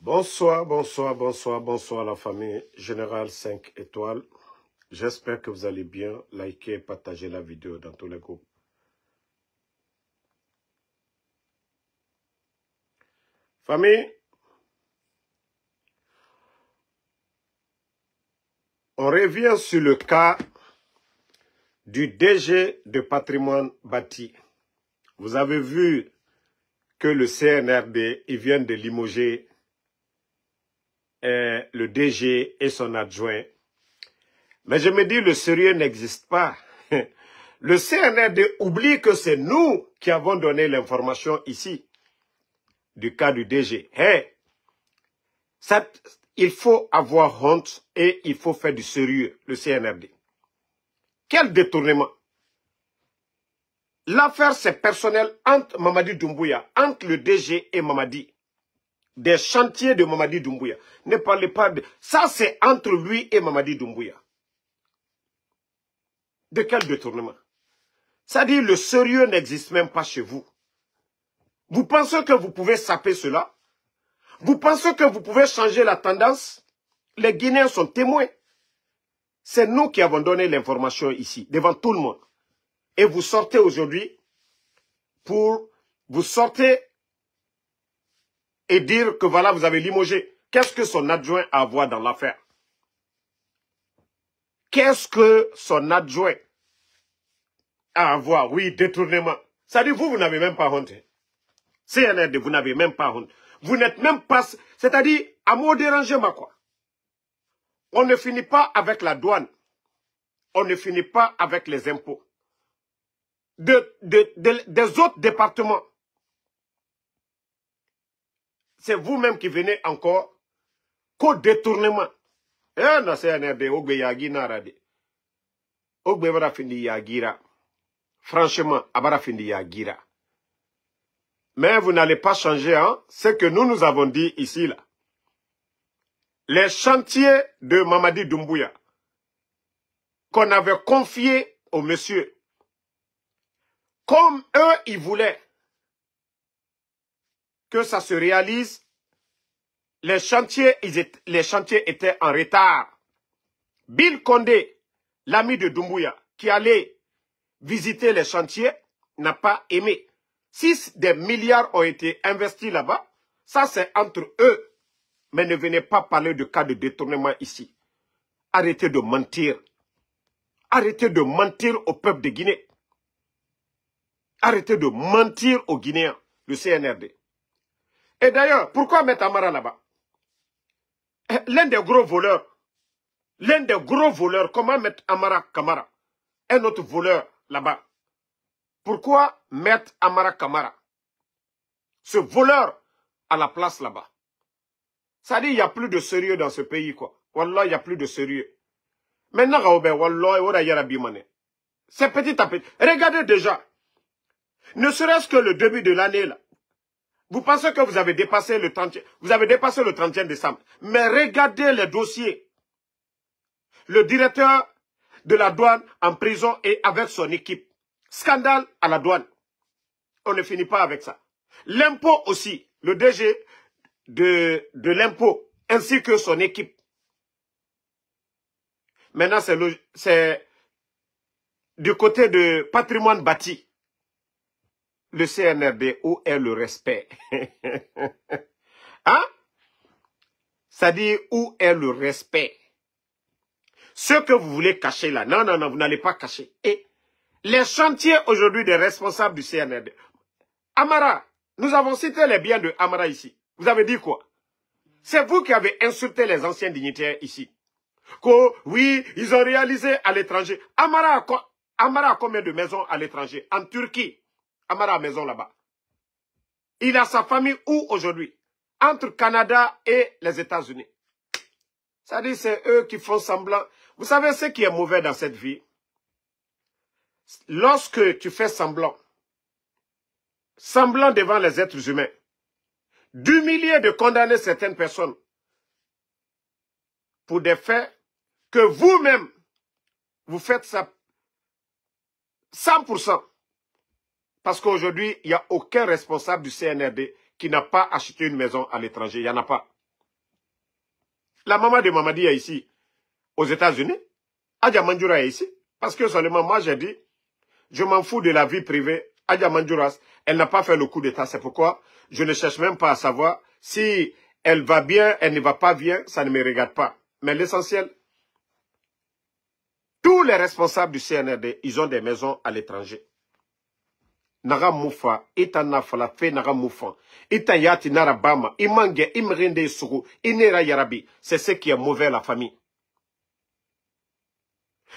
Bonsoir, bonsoir, bonsoir, bonsoir la famille Générale 5 étoiles. J'espère que vous allez bien. Likez et partagez la vidéo dans tous les groupes. Famille, on revient sur le cas du DG de Patrimoine Bâti. Vous avez vu que le CNRD, ils viennent de limoger le DG et son adjoint. Mais je me dis, le sérieux n'existe pas. Le CNRD oublie que c'est nous qui avons donné l'information ici du cas du DG. Hey, il faut avoir honte et il faut faire du sérieux, le CNRD. Quel détournement! L'affaire, c'est personnel entre Mamadi Doumbouya, entre le DG et Mamadi. Des chantiers de Mamadi Doumbouya. Ne parlez pas de... Ça, c'est entre lui et Mamadi Doumbouya. De quel détournement? C'est-à-dire, le sérieux n'existe même pas chez vous. Vous pensez que vous pouvez saper cela? Vous pensez que vous pouvez changer la tendance? Les Guinéens sont témoins. C'est nous qui avons donné l'information ici, devant tout le monde. Et vous sortez aujourd'hui vous sortez et dire que voilà, vous avez limogé. Qu'est-ce que son adjoint a à voir dans l'affaire? Qu'est-ce que son adjoint a à voir? Oui, détournement. C'est-à-dire, vous n'avez même pas honte. CNRD, vous n'avez même pas honte. Vous n'êtes même pas... C'est-à-dire, à mot déranger, ma quoi. On ne finit pas avec la douane. On ne finit pas avec les impôts. Des autres départements. C'est vous-même qui venez encore qu'au détournement. Eh, non, CNRD, Ogbe Yagi Narade. Ogbe Barafindi Yagira. Franchement, Abarafindi Yagira. Mais vous n'allez pas changer, hein, ce que nous avons dit ici, là. Les chantiers de Mamadi Doumbouya qu'on avait confiés au monsieur, comme eux, ils voulaient que ça se réalise, les chantiers étaient en retard. Bill Condé, l'ami de Doumbouya, qui allait visiter les chantiers, n'a pas aimé. Si des milliards ont été investis là-bas, ça c'est entre eux. Mais ne venez pas parler de cas de détournement ici. Arrêtez de mentir. Arrêtez de mentir au peuple de Guinée. Arrêtez de mentir aux Guinéens, le CNRD. Et d'ailleurs, pourquoi mettre Amara là-bas? L'un des gros voleurs, comment mettre Amara Kamara, un autre voleur là-bas? Pourquoi mettre Amara Kamara, ce voleur, à la place là-bas? Ça dit, il n'y a plus de sérieux dans ce pays, quoi. Wallah, il n'y a plus de sérieux. Maintenant, c'est petit à petit. Regardez déjà. Ne serait-ce que le début de l'année, là. Vous pensez que vous avez dépassé le 30e, vous avez dépassé le 31 décembre. Mais regardez les dossiers. Le directeur de la douane en prison et avec son équipe. Scandale à la douane. On ne finit pas avec ça. L'impôt aussi. Le DG de l'impôt ainsi que son équipe. Maintenant, c'est du côté de Patrimoine Bâti. Le CNRD, où est le respect? Hein? Ça dit, où est le respect? Ce que vous voulez cacher là, non, non, non, vous n'allez pas cacher. Et les chantiers aujourd'hui des responsables du CNRD. Amara, nous avons cité les biens de Amara ici. Vous avez dit quoi? C'est vous qui avez insulté les anciens dignitaires ici. Que, oui, ils ont réalisé à l'étranger. Amara a combien de maisons à l'étranger? En Turquie. Amara a maison là-bas. Il a sa famille où aujourd'hui? Entre Canada et les États-Unis. Ça dit, c'est eux qui font semblant. Vous savez ce qui est mauvais dans cette vie? Lorsque tu fais semblant devant les êtres humains, d'humilier, de condamner certaines personnes pour des faits que vous-même, vous faites ça 100%. Parce qu'aujourd'hui, il n'y a aucun responsable du CNRD qui n'a pas acheté une maison à l'étranger. Il n'y en a pas. La maman de Mamadi est ici, aux États-Unis. Adja Manjoura est ici. Parce que seulement moi j'ai dit, je m'en fous de la vie privée. Adja Manjoura, elle n'a pas fait le coup d'État. C'est pourquoi je ne cherche même pas à savoir si elle va bien, elle ne va pas bien, ça ne me regarde pas. Mais l'essentiel, tous les responsables du CNRD, ils ont des maisons à l'étranger. Naga Moufa, Itana Falafe Naga Moufa, Itayati Narabama, Imange, Imrende Sougou, Inera Yarabi. C'est ce qui est mauvais à la famille.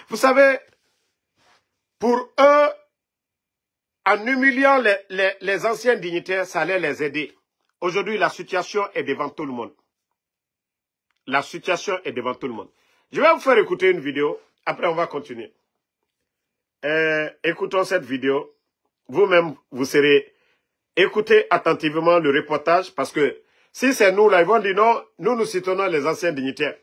Vous savez, pour eux, en humiliant les anciens dignitaires, ça allait les aider. Aujourd'hui, la situation est devant tout le monde. La situation est devant tout le monde. Je vais vous faire écouter une vidéo. Après, on va continuer. Écoutons cette vidéo. Vous-même, vous serez... Écoutez attentivement le reportage parce que si c'est nous, là, ils vont dire non, nous soutenons les anciens dignitaires.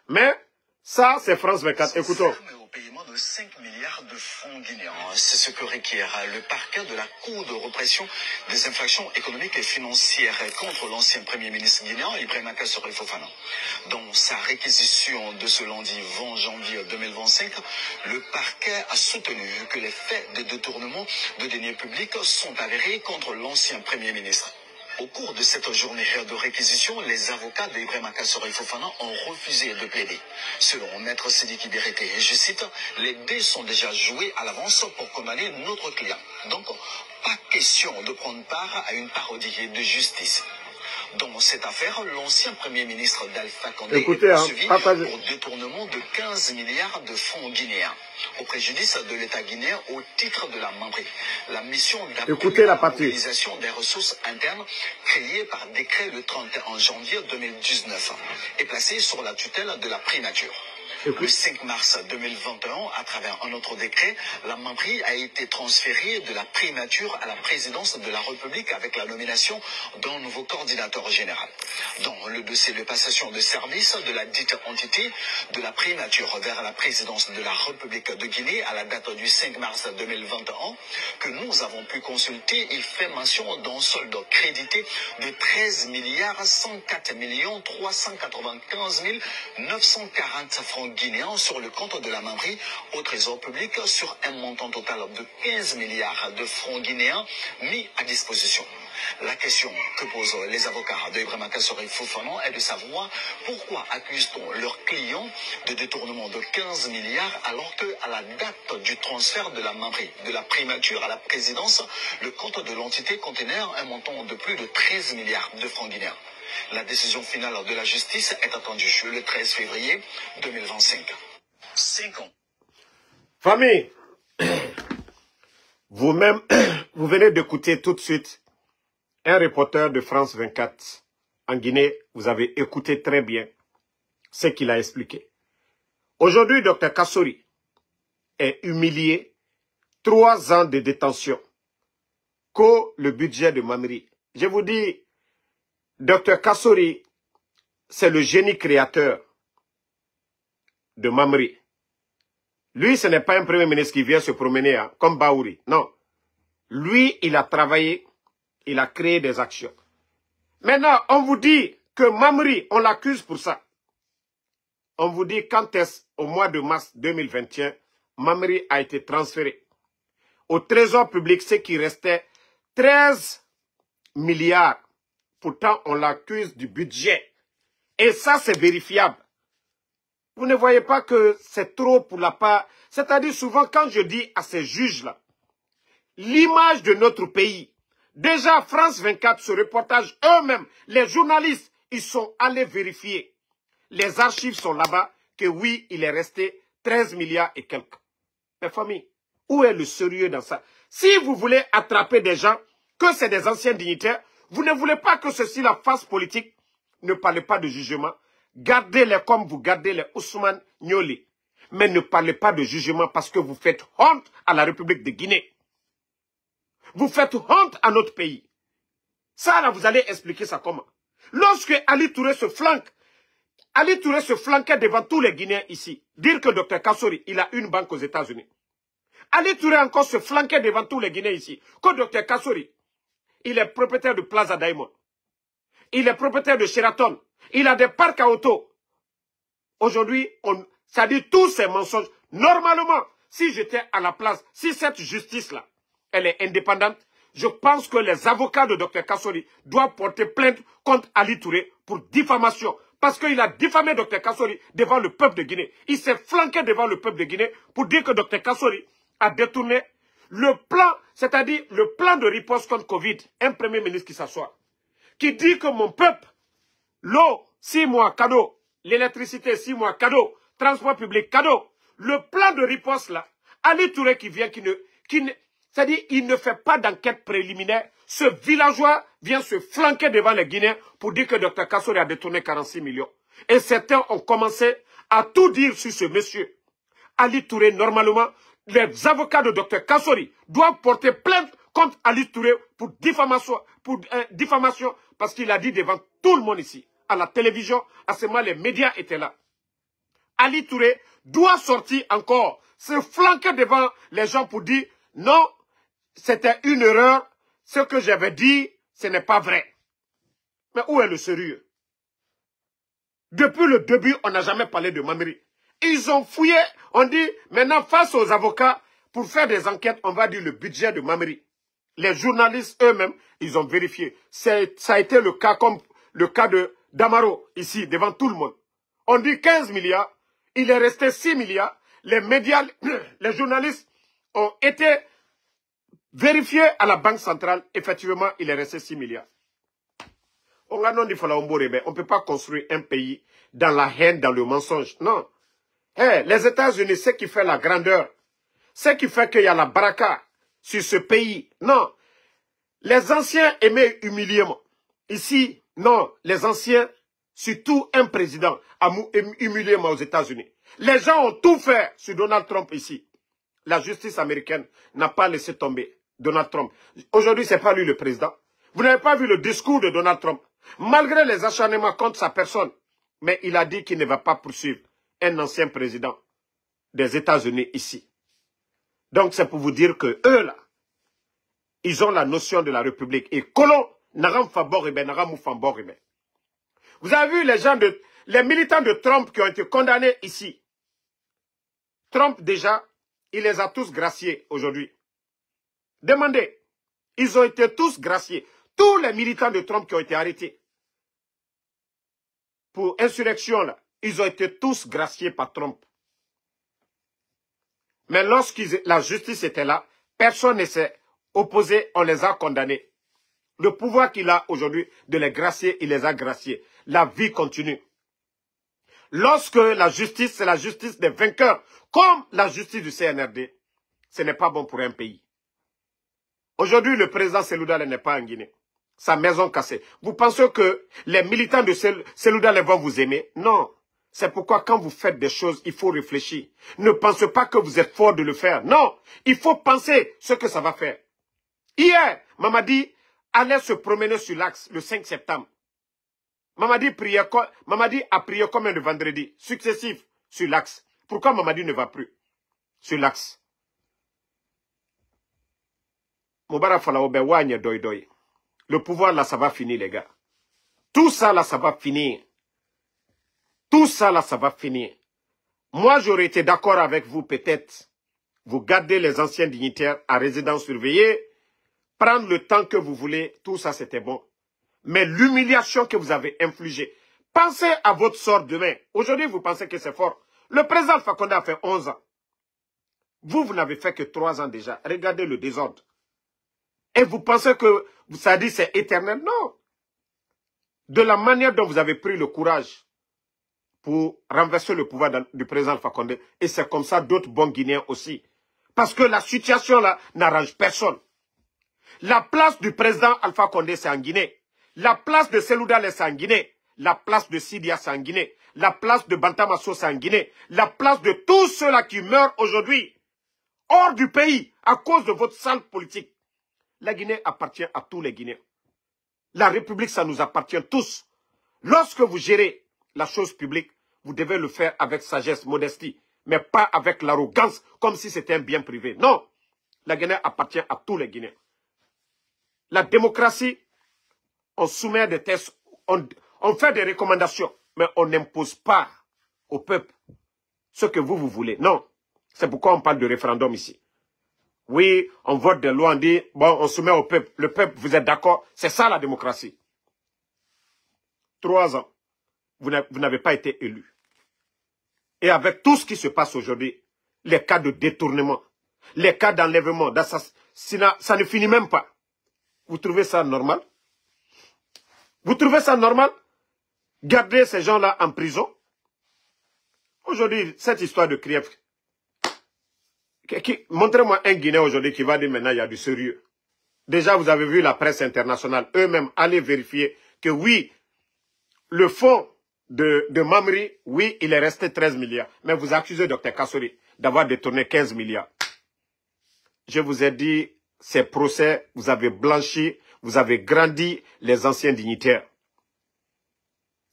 Mais ça, c'est France 24. Écoutons. Au paiement de 5 milliards de francs guinéens. C'est ce que requiert le parquet de la Cour de répression des infractions économiques et financières contre l'ancien Premier ministre guinéen, Ibrahima Kassori Fofana. Dans sa réquisition de ce lundi 20 janvier 2025, le parquet a soutenu que les faits de détournement de deniers publics sont avérés contre l'ancien Premier ministre. Au cours de cette journée de réquisition, les avocats d'Ibrahima Kassori Fofana ont refusé de plaider. Selon Maître Sidiki Berete, je cite, les dés sont déjà joués à l'avance pour condamner notre client. Donc, pas question de prendre part à une parodie de justice. Dans cette affaire, l'ancien Premier ministre d'Alpha Condé est poursuivi pour détournement de 15 milliards de francs guinéens, au préjudice de l'État guinéen au titre de la membrie. La mission d'appui à la mobilisation des ressources internes, créée par décret le 31 janvier 2019, est placée sous la tutelle de la primature. Le 5 mars 2021, à travers un autre décret, la membrie a été transférée de la primature à la présidence de la République avec la nomination d'un nouveau coordinateur général. Dans le dossier de passation de service de la dite entité de la primature vers la présidence de la République de Guinée à la date du 5 mars 2021, que nous avons pu consulter, il fait mention d'un solde crédité de 13 milliards 104 millions 395 940 francs guinéens sur le compte de la membrie au trésor public sur un montant total de 15 milliards de francs guinéens mis à disposition. La question que posent les avocats d'Ibrahima Kassori Fofana est de savoir pourquoi accuse-t-on leurs clients de détournement de 15 milliards alors qu'à la date du transfert de la membrie de la primature à la présidence, le compte de l'entité contenait un montant de plus de 13 milliards de francs guinéens. La décision finale de la justice est attendue le 13 février 2025. 5 ans. Famille, vous-même, vous venez d'écouter tout de suite un reporter de France 24 en Guinée. Vous avez écouté très bien ce qu'il a expliqué. Aujourd'hui, Dr Kassori est humilié, 3 ans de détention, que le budget de Mamri. Je vous dis, Dr Kassori, c'est le génie créateur de Mamri. Lui, ce n'est pas un premier ministre qui vient se promener comme Baouri. Non. Lui, il a travaillé, il a créé des actions. Maintenant, on vous dit que Mamri, on l'accuse pour ça. On vous dit quand est-ce, au mois de mars 2021, Mamri a été transféré au trésor public, ce qui restait 13 milliards. Pourtant, on l'accuse du budget. Et ça, c'est vérifiable. Vous ne voyez pas que c'est trop pour la part... C'est-à-dire souvent, quand je dis à ces juges-là, l'image de notre pays, déjà France 24, ce reportage, eux-mêmes, les journalistes, ils sont allés vérifier. Les archives sont là-bas, que oui, il est resté 13 milliards et quelques. Mes familles, où est le sérieux dans ça? Si vous voulez attraper des gens, que c'est des anciens dignitaires, vous ne voulez pas que ceci, la face politique, ne parlez pas de jugement. Gardez-les comme vous gardez les Ousmane Nyoli. Mais ne parlez pas de jugement parce que vous faites honte à la République de Guinée. Vous faites honte à notre pays. Ça, là, vous allez expliquer ça comment? Lorsque Ali Touré se flanque, Ali Touré se flanquait devant tous les Guinéens ici. Dire que Dr Kassori, il a une banque aux États-Unis. Ali Touré encore se flanquait devant tous les Guinéens ici. Que Dr Kassori, il est propriétaire de Plaza Diamond. Il est propriétaire de Sheraton. Il a des parcs à auto. Aujourd'hui, ça dit tous ces mensonges. Normalement, si j'étais à la place, si cette justice-là, elle est indépendante, je pense que les avocats de Dr Kassori doivent porter plainte contre Ali Touré pour diffamation. Parce qu'il a diffamé Dr Kassori devant le peuple de Guinée. Il s'est flanqué devant le peuple de Guinée pour dire que Dr Kassori a détourné le plan, c'est-à-dire le plan de riposte contre Covid. Un premier ministre qui s'assoit, qui dit que mon peuple, l'eau, 6 mois, cadeau. L'électricité, 6 mois, cadeau. Transport public, cadeau. Le plan de riposte là, Ali Touré qui vient, c'est-à-dire, il ne fait pas d'enquête préliminaire. Ce villageois vient se flanquer devant les Guinéens pour dire que Dr Kassori a détourné 46 millions. Et certains ont commencé à tout dire sur ce monsieur. Ali Touré, normalement, les avocats de Dr Kassori doivent porter plainte contre Ali Touré pour diffamation, parce qu'il a dit devant tout le monde ici, à la télévision, à ce moment les médias étaient là. Ali Touré doit sortir encore, se flanquer devant les gens pour dire non, c'était une erreur, ce que j'avais dit, ce n'est pas vrai. Mais où est le sérieux? Depuis le début, on n'a jamais parlé de Mamiri. Ils ont fouillé, on dit, maintenant face aux avocats, pour faire des enquêtes, on va dire le budget de Mamiri. Les journalistes eux-mêmes, ils ont vérifié. Ça a été le cas comme le cas de Damaro, ici, devant tout le monde. On dit 15 milliards, il est resté 6 milliards. Les médias, les journalistes ont été vérifiés à la Banque centrale. Effectivement, il est resté 6 milliards. On ne peut pas construire un pays dans la haine, dans le mensonge. Non. Les États-Unis, c'est qui fait la grandeur. C'est qui fait qu'il y a la baraka sur ce pays. Non. Les anciens aimaient humiliement. Ici, non. Les anciens, surtout un président, a humilié aux États-Unis. Les gens ont tout fait sur Donald Trump ici. La justice américaine n'a pas laissé tomber Donald Trump. Aujourd'hui, ce n'est pas lui le président. Vous n'avez pas vu le discours de Donald Trump. Malgré les acharnements contre sa personne. Mais il a dit qu'il ne va pas poursuivre un ancien président des États-Unis ici. Donc c'est pour vous dire que eux là, ils ont la notion de la République. Et colon, n'aram fabor ebe, n'aram moufambor ebe. Vous avez vu les militants de Trump qui ont été condamnés ici. Trump déjà, il les a tous graciés aujourd'hui. Demandez, ils ont été tous graciés. Tous les militants de Trump qui ont été arrêtés pour insurrection là, ils ont été tous graciés par Trump. Mais lorsque la justice était là, personne ne s'est opposé, on les a condamnés. Le pouvoir qu'il a aujourd'hui de les gracier, il les a graciés. La vie continue. Lorsque la justice, c'est la justice des vainqueurs, comme la justice du CNRD, ce n'est pas bon pour un pays. Aujourd'hui, le président Seloudale n'est pas en Guinée. Sa maison cassée. Vous pensez que les militants de Seloudale vont vous aimer? Non. C'est pourquoi quand vous faites des choses, il faut réfléchir. Ne pensez pas que vous êtes fort de le faire. Non. Il faut penser ce que ça va faire. Hier, Mamadi allait se promener sur l'axe le 5 septembre. Mamadi a prié combien de vendredis successifs sur l'axe. Pourquoi Mamadi ne va plus sur l'axe? Le pouvoir là, ça va finir, les gars. Tout ça là, ça va finir. Tout ça là, ça va finir. Moi, j'aurais été d'accord avec vous, peut-être. Vous gardez les anciens dignitaires à résidence surveillée, prendre le temps que vous voulez, tout ça, c'était bon. Mais l'humiliation que vous avez infligée, pensez à votre sort demain. Aujourd'hui, vous pensez que c'est fort. Le président Fakonde a fait 11 ans. Vous n'avez fait que 3 ans déjà. Regardez le désordre. Et vous pensez que ça dit c'est éternel? Non. De la manière dont vous avez pris le courage pour renverser le pouvoir du président Fakonde, et c'est comme ça d'autres bons Guinéens aussi. Parce que la situation là n'arrange personne. La place du président Alpha Condé, c'est en Guinée. La place de Seloudale, c'est en Guinée. La place de Sidia, c'est en Guinée. La place de Bantamasso, c'est en Guinée. La place de tous ceux-là qui meurent aujourd'hui, hors du pays, à cause de votre sale politique. La Guinée appartient à tous les Guinéens. La République, ça nous appartient tous. Lorsque vous gérez la chose publique, vous devez le faire avec sagesse, modestie, mais pas avec l'arrogance, comme si c'était un bien privé. Non, la Guinée appartient à tous les Guinéens. La démocratie, on soumet des tests, on fait des recommandations, mais on n'impose pas au peuple ce que vous voulez. Non. C'est pourquoi on parle de référendum ici. Oui, on vote des lois, on dit, bon, on soumet au peuple. Le peuple, vous êtes d'accord? C'est ça la démocratie. 3 ans, vous n'avez pas été élu. Et avec tout ce qui se passe aujourd'hui, les cas de détournement, les cas d'enlèvement, d'assassinat, ça ne finit même pas. Vous trouvez ça normal? Vous trouvez ça normal? Garder ces gens-là en prison? Aujourd'hui, cette histoire de Krief, montrez-moi un Guinéen aujourd'hui qui va dire maintenant il y a du sérieux. Déjà, vous avez vu la presse internationale, eux-mêmes, aller vérifier que oui, le fonds de Mamri, oui, il est resté 13 milliards. Mais vous accusez Dr Kassori d'avoir détourné 15 milliards. Je vous ai dit, ces procès, vous avez blanchi, vous avez grandi les anciens dignitaires.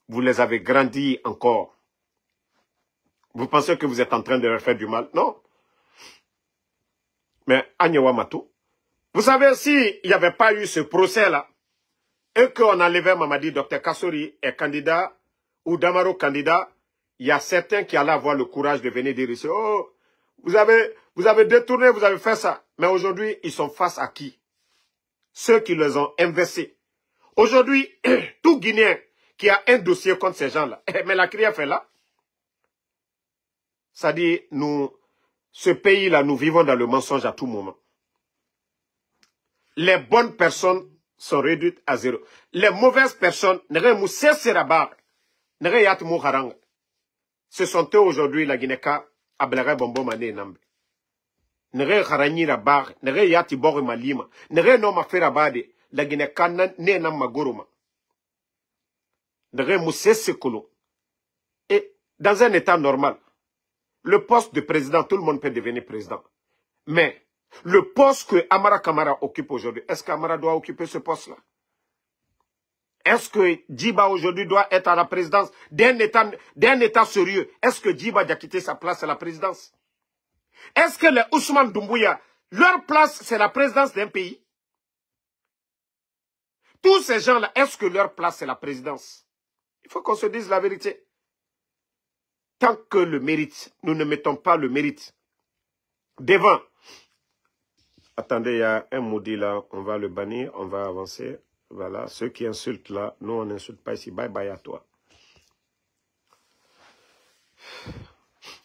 Vous les avez grandis encore. Vous pensez que vous êtes en train de leur faire du mal? Non. Mais Agnewa Matou, vous savez, s'il n'y avait pas eu ce procès-là, et qu'on enlevait Mamadi, Dr Kassori est candidat, ou Damaro candidat, il y a certains qui allaient avoir le courage de venir dire ici, oh, vous avez détourné, vous avez fait ça. Mais aujourd'hui, ils sont face à qui? Ceux qui les ont investis. Aujourd'hui, tout Guinéen qui a un dossier contre ces gens-là, mais la CRIEF est là. Ça dit, ce pays-là, nous vivons dans le mensonge à tout moment. Les bonnes personnes sont réduites à zéro. Les mauvaises personnes, ce sont eux aujourd'hui, la Guinée-Ka, Ablaga Bombo Mané Nambe. Nere Harani Rabar, Nere Yati Bore Malima, Nere Noma Ferabade, la Guinée-Ka ne nam Magoroma. Nere Moussé Sekolo. Et dans un état normal, le poste de président, tout le monde peut devenir président. Mais le poste que Amara Kamara occupe aujourd'hui, est-ce qu'Amara doit occuper ce poste-là? Est-ce que Djiba aujourd'hui doit être à la présidence d'un état sérieux? Est-ce que Djiba doit quitter sa place à la présidence? Est-ce que les Ousmane Doumbouya, leur place c'est la présidence d'un pays? Tous ces gens-là, est-ce que leur place c'est la présidence? Il faut qu'on se dise la vérité. Tant que le mérite, nous ne mettons pas le mérite devant. Attendez, il y a un maudit là, on va le bannir, on va avancer. Voilà, ceux qui insultent là, nous on n'insulte pas ici. Bye bye à toi.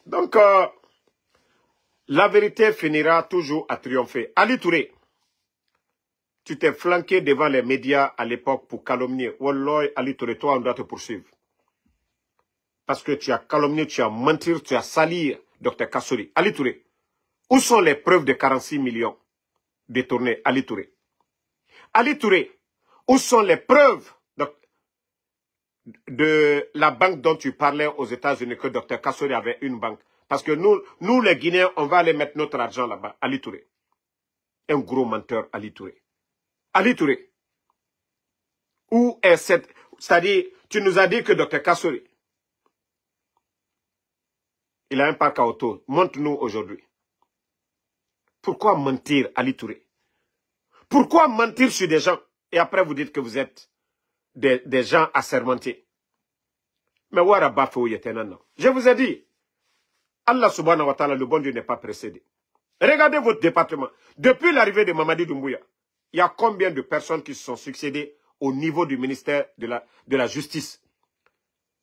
Donc, la vérité finira toujours à triompher. Ali Touré, tu t'es flanqué devant les médias à l'époque pour calomnier. Wallah, Ali Touré, toi on doit te poursuivre. Parce que tu as calomnié, tu as menti, tu as sali Dr Kassori. Ali Touré, où sont les preuves de 46 millions détournés? Ali Touré. Ali Touré, où sont les preuves de la banque dont tu parlais aux États-Unis que Dr Kassori avait une banque? Parce que nous les Guinéens, on va aller mettre notre argent là-bas. Ali Touré. Un gros menteur, Ali Touré. Ali Touré. Où est cette... C'est-à-dire, tu nous as dit que Dr Kassori, il a un parc à auto. Montre-nous aujourd'hui. Pourquoi mentir, Ali Touré? Pourquoi mentir sur des gens et après vous dites que vous êtes des gens assermentés? Mais je vous ai dit, Allah subhanahu wa ta'ala, le bon Dieu n'est pas précédé. Regardez votre département. Depuis l'arrivée de Mamadi Doumbouya, il y a combien de personnes qui se sont succédées au niveau du ministère de la Justice?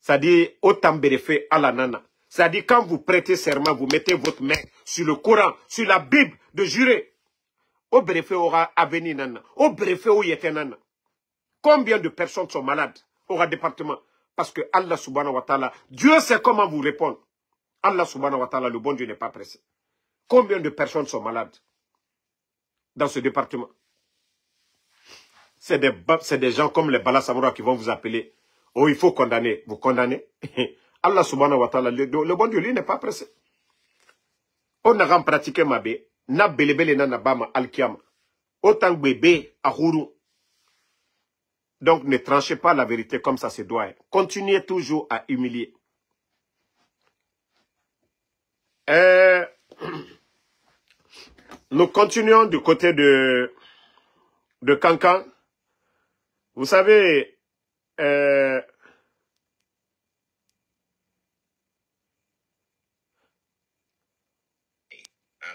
C'est-à-dire, au Tambérefe à la Nana. C'est-à-dire, quand vous prêtez serment, vous mettez votre main sur le Coran, sur la Bible, de jurer. Au Bérefe aura aveni Nana. Au Bérefe au Yete Nana. Combien de personnes sont malades au département? Parce que Allah subhanahu wa ta'ala, Dieu sait comment vous répondre. Allah subhanahu wa ta'ala, le bon Dieu n'est pas pressé. Combien de personnes sont malades dans ce département? C'est des gens comme les Bala Samoura qui vont vous appeler. Oh, il faut condamner. Vous condamnez? Allah subhanahu wa ta'ala, le bon Dieu, lui, n'est pas pressé. On a pratiqué ma bé. Na belebele na nabama alkiama. Autant bébé à Hourou. Donc ne tranchez pas la vérité comme ça se doit. Continuez toujours à humilier. Nous continuons du côté de Kankan. Vous savez,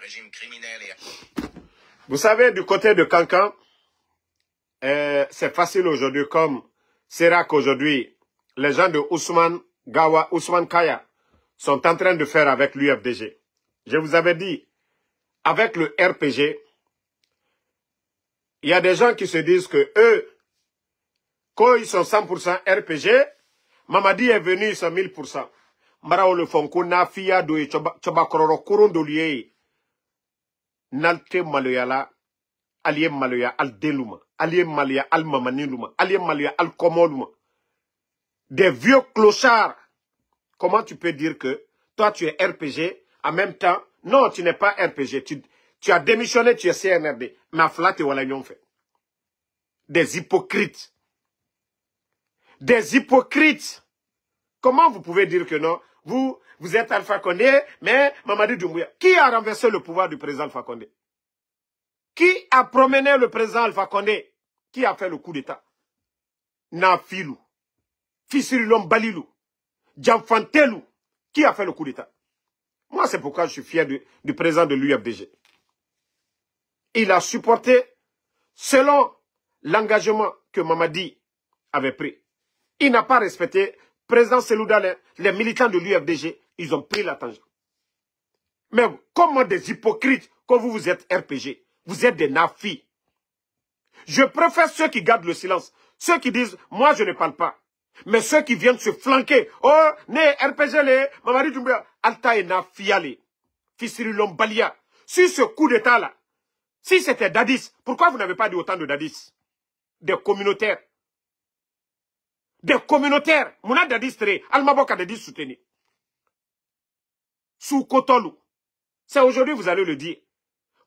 régime criminel et... Vous savez, du côté de Kankan, c'est facile aujourd'hui, comme c'est rare qu'aujourd'hui, les gens de Ousmane Kaya sont en train de faire avec l'UFDG. Je vous avais dit, avec le RPG, il y a des gens qui se disent que eux, quand ils sont 100% RPG, Mamadi est venu, ils sont 1000%. Marao le fonko na fiya do choba kororo kurondo liye. Nalte maloyala, aliem maloya al deluma, aliem maloya al mamaniluma, aliem maloya al komoluma. Des vieux clochards. Comment tu peux dire que toi tu es RPG, en même temps, non, tu n'es pas RPG, tu as démissionné, tu es CNRD. Mais à flat et voilà yon fait. Des hypocrites. Des hypocrites. Comment vous pouvez dire que non? Vous êtes Alpha Condé, mais Mamadi Doumbouya. Qui a renversé le pouvoir du président Alpha Condé? Qui a promené le président Alpha Condé? Qui a fait le coup d'État? Nafilou, Fisirilom Balilou, Djamfantelou. Qui a fait le coup d'État? Moi, c'est pourquoi je suis fier du président de l'UFDG. Il a supporté selon l'engagement que Mamadi avait pris. Il n'a pas respecté. Président Selouda, les militants de l'UFDG, ils ont pris la tangente. Mais comment des hypocrites, quand vous êtes RPG, vous êtes des nafis. Je préfère ceux qui gardent le silence. Ceux qui disent, moi je ne parle pas. Mais ceux qui viennent se flanquer. Oh, né RPG, les, Mamadi Doumbouya, Alta et Nafiale, Fisirilom Balia. Si ce coup d'état là, si c'était Dadis, pourquoi vous n'avez pas dit autant de Dadis? Des communautaires. Des communautaires. Mouna Dadis Tere, Almaboka Dadis soutenu. Sous Kotolu. C'est aujourd'hui vous allez le dire.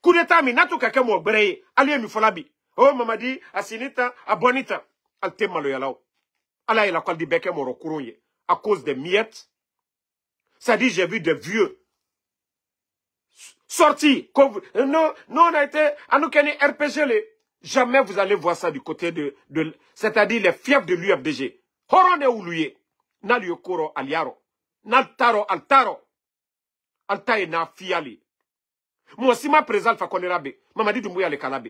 Coup d'état, mais nato kake mo breye, aliye mi folabi. Oh, Mamadi, Asinita, Abonita. Alte maloyalao. Allah il a quoi dit beke mo rokuronye. À cause des miettes. Ça dit, j'ai vu des vieux. Sortis. Non, on a été, à nous kene RPG le. Jamais vous allez voir ça du côté de c'est-à-dire les fiefs de l'UFDG. Horone ouluye. Na liokoro aliaro. Na taro altaro. Altaye na fiali. Moi si ma présent Alpha Condé rabe. Mamadi Doumbouya le kalabe.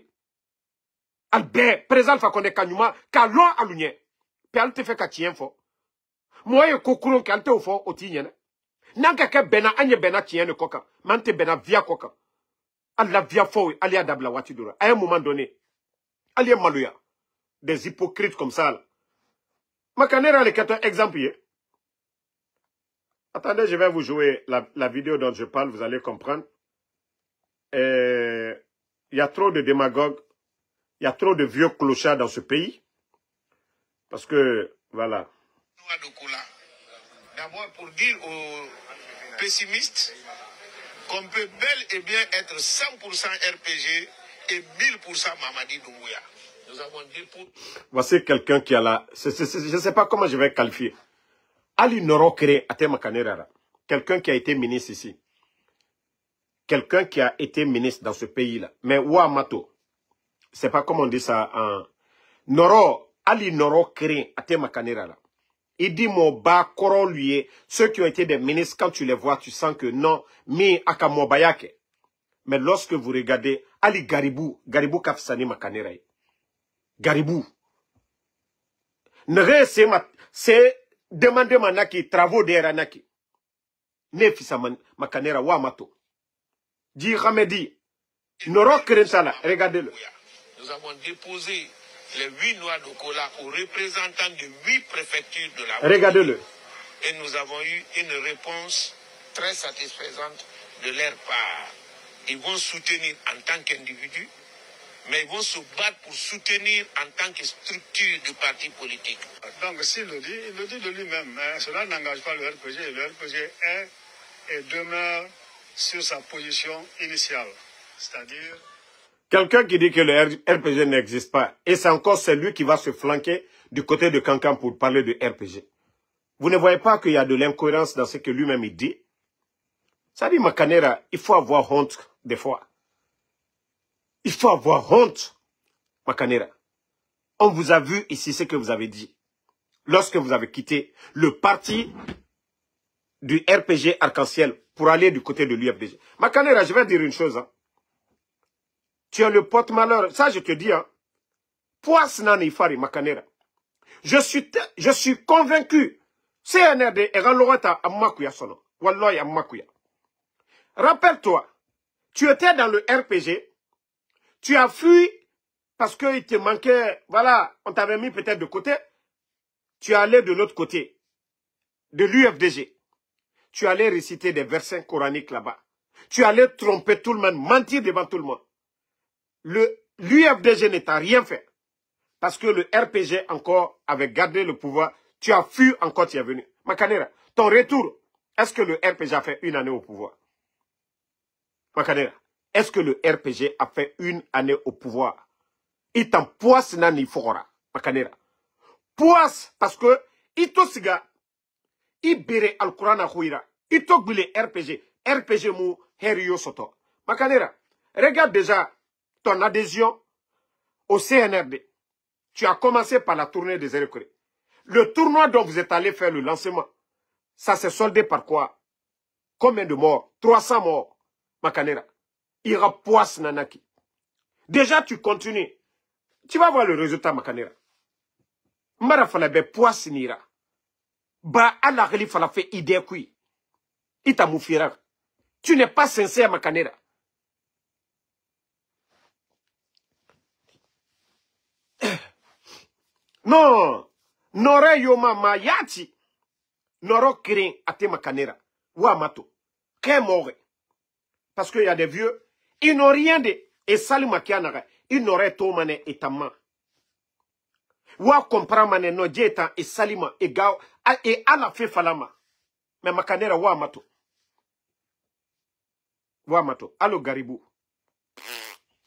Albert, présent Alpha Condé kanyuma. Kalon alunye. Pe alte fe katien fo. Moi ye kokuron kalte au fo otinye. Nanka ke bena anye bena tienne koka. Mante bena via koka. Allah via fo ali adabla watidura. À un moment donné. Ali malouya. Des hypocrites comme ça. Là. Makanera le 14 exemple. Attendez, je vais vous jouer la vidéo dont je parle, vous allez comprendre. Il y a trop de démagogues, il y a trop de vieux clochards dans ce pays. Parce que, voilà. D'abord pour dire aux pessimistes qu'on peut bel et bien être 100% RPG et 1000% Mamadi Doumbouya. Nous avons dit pour... Voici quelqu'un qui a la... je ne sais pas comment je vais qualifier. Ali Noro Kere Atema Kanerara. Quelqu'un qui a été ministre ici. Quelqu'un qui a été ministre dans ce pays-là. Mais Ouamato. C'est pas comment on dit ça en... Noro, Ali Noro Kere Atema Kanerara. Il dit mon bas koron lui. Ceux qui ont été des ministres, quand tu les vois, tu sens que non, mi akamobayake. Mais lorsque vous regardez Ali Garibou Kafsani Makanera. Garibou. C'est demander manaki, travaux d'Eranaki. Nefisa Makanera Wamato. Di Hamedi. Noro Kerensala, regardez-le. Nous avons déposé les 8 noix de cola aux représentants de 8 préfectures de la... Regardez-le. Et nous avons eu une réponse très satisfaisante de leur part. Ils vont soutenir en tant qu'individus, mais ils vont se battre pour soutenir en tant que structure de parti politique. Donc s'il le dit, il le dit de lui-même. Hein. Cela n'engage pas le RPG. Le RPG est et demeure sur sa position initiale. C'est-à-dire... Quelqu'un qui dit que le RPG n'existe pas, et c'est encore celui qui va se flanquer du côté de Kankan pour parler de RPG. Vous ne voyez pas qu'il y a de l'incohérence dans ce que lui-même il dit? Ça dit, Makanera, il faut avoir honte des fois. Il faut avoir honte, Makanera. On vous a vu ici ce que vous avez dit. Lorsque vous avez quitté le parti du RPG Arc-en-Ciel pour aller du côté de l'UFDG. Makanera, je vais dire une chose. Hein. Tu es le porte-malheur. Ça, je te dis. Hein. Poisnani Fari Makanera. Je suis convaincu. CNRD et Ranlorata Amakuya Sono. Walloy Amakuya. Rappelle-toi, tu étais dans le RPG. Tu as fui parce qu'il te manquait. Voilà, on t'avait mis peut-être de côté. Tu allais de l'autre côté. De l'UFDG. Tu allais réciter des versets coraniques là-bas. Tu allais tromper tout le monde, mentir devant tout le monde. L'UFDG ne t'a rien fait. Parce que le RPG encore avait gardé le pouvoir. Tu as fui encore, tu es venu. Makanera, ton retour, est-ce que le RPG a fait une année au pouvoir? Makanera, est-ce que le RPG a fait une année au pouvoir? Il t'en poisse nani fora. Makanera. Poisse parce que ito siga. Ibere al-Qur'ana khouira. Ito gbile RPG. RPG mou heriyo soto. Makanera, regarde déjà ton adhésion au CNRD. Tu as commencé par la tournée des Érécorés. Le tournoi dont vous êtes allé faire le lancement, ça s'est soldé par quoi? Combien de morts? 300 morts. Makanera. Ira poisse nanaki. Déjà, tu continues. Tu vas voir le résultat, Makanera. Mara falabe poisse nira. Ba ala ghali falafe idée kui. Ita moufira. Tu n'es pas sincère, Makanera. Non. Nore yoma ma yati. Noro kirin ate Makanera. Wa mato. Qu'est mort. Parce qu'il y a des vieux. Ils n'ont rien de. Et sali makianara. Ils n'auraient tout mané et tamma. Wa comprend mané no djeta et salima et gao. Et à la fait falama. Mais Makanera wa mato. Wa mato. Allo Garibou.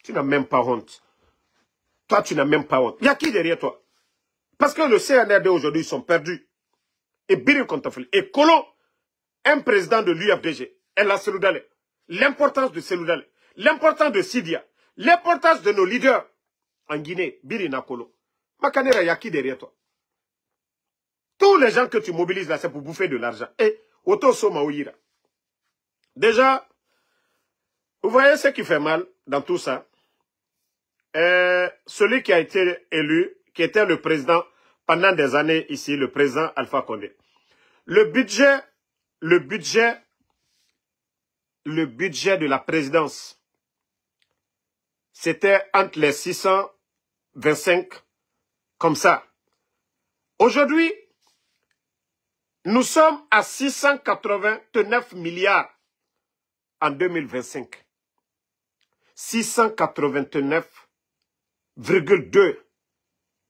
Tu n'as même pas honte. Toi, tu n'as même pas honte. Il y a qui derrière toi? Parce que le CNRD aujourd'hui, ils sont perdus. Et Birin Kontafel. Et Kolon, un président de l'UFDG. Et la Seloudale. L'importance de Seloudale. L'importance de Sidia. L'importance de nos leaders. En Guinée, Birina Kolo. Makanera, il y a qui derrière toi? Tous les gens que tu mobilises là, c'est pour bouffer de l'argent. Et Oto Soma Ouira. Déjà, vous voyez ce qui fait mal dans tout ça? Celui qui a été élu, qui était le président pendant des années ici, le président Alpha Condé. Le budget de la présidence, c'était entre les 625, comme ça. Aujourd'hui, nous sommes à 689 milliards en 2025. 689,2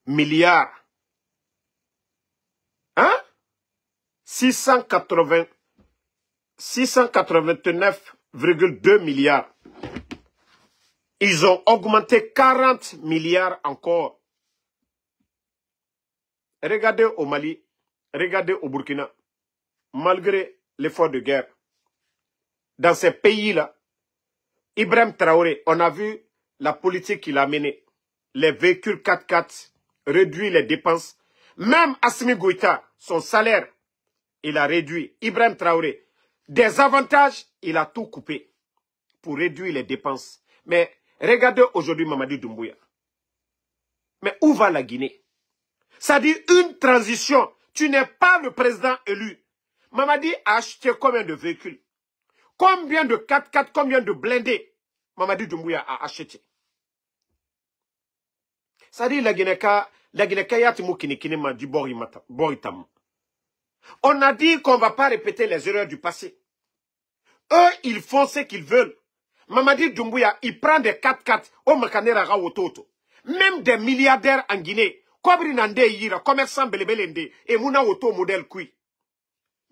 milliards. Hein? 689,2 milliards. Ils ont augmenté 40 milliards encore. Regardez au Mali, regardez au Burkina, malgré l'effort de guerre. Dans ces pays-là, Ibrahim Traoré, on a vu la politique qu'il a menée. Les véhicules 4x4, réduit les dépenses. Même Assimi Goïta, son salaire, il a réduit. Ibrahim Traoré, des avantages, il a tout coupé pour réduire les dépenses. Mais regardez aujourd'hui Mamadi Doumbouya. Mais où va la Guinée? Ça dit une transition. Tu n'es pas le président élu. Mamadi a acheté combien de véhicules? Combien de 4x4, combien de blindés Mamadi Doumbouya a acheté? Ça dit la Guinée yatimu kinikini ma di boritam. On a dit qu'on ne va pas répéter les erreurs du passé. Eux, ils font ce qu'ils veulent. Mamadi Doumbouya, il prend des 4x4 au Makanera Rawototo. Même des milliardaires en Guinée. Kobri Nande Yira, commerçant Belebelende, et Mouna Oto modèle Kui.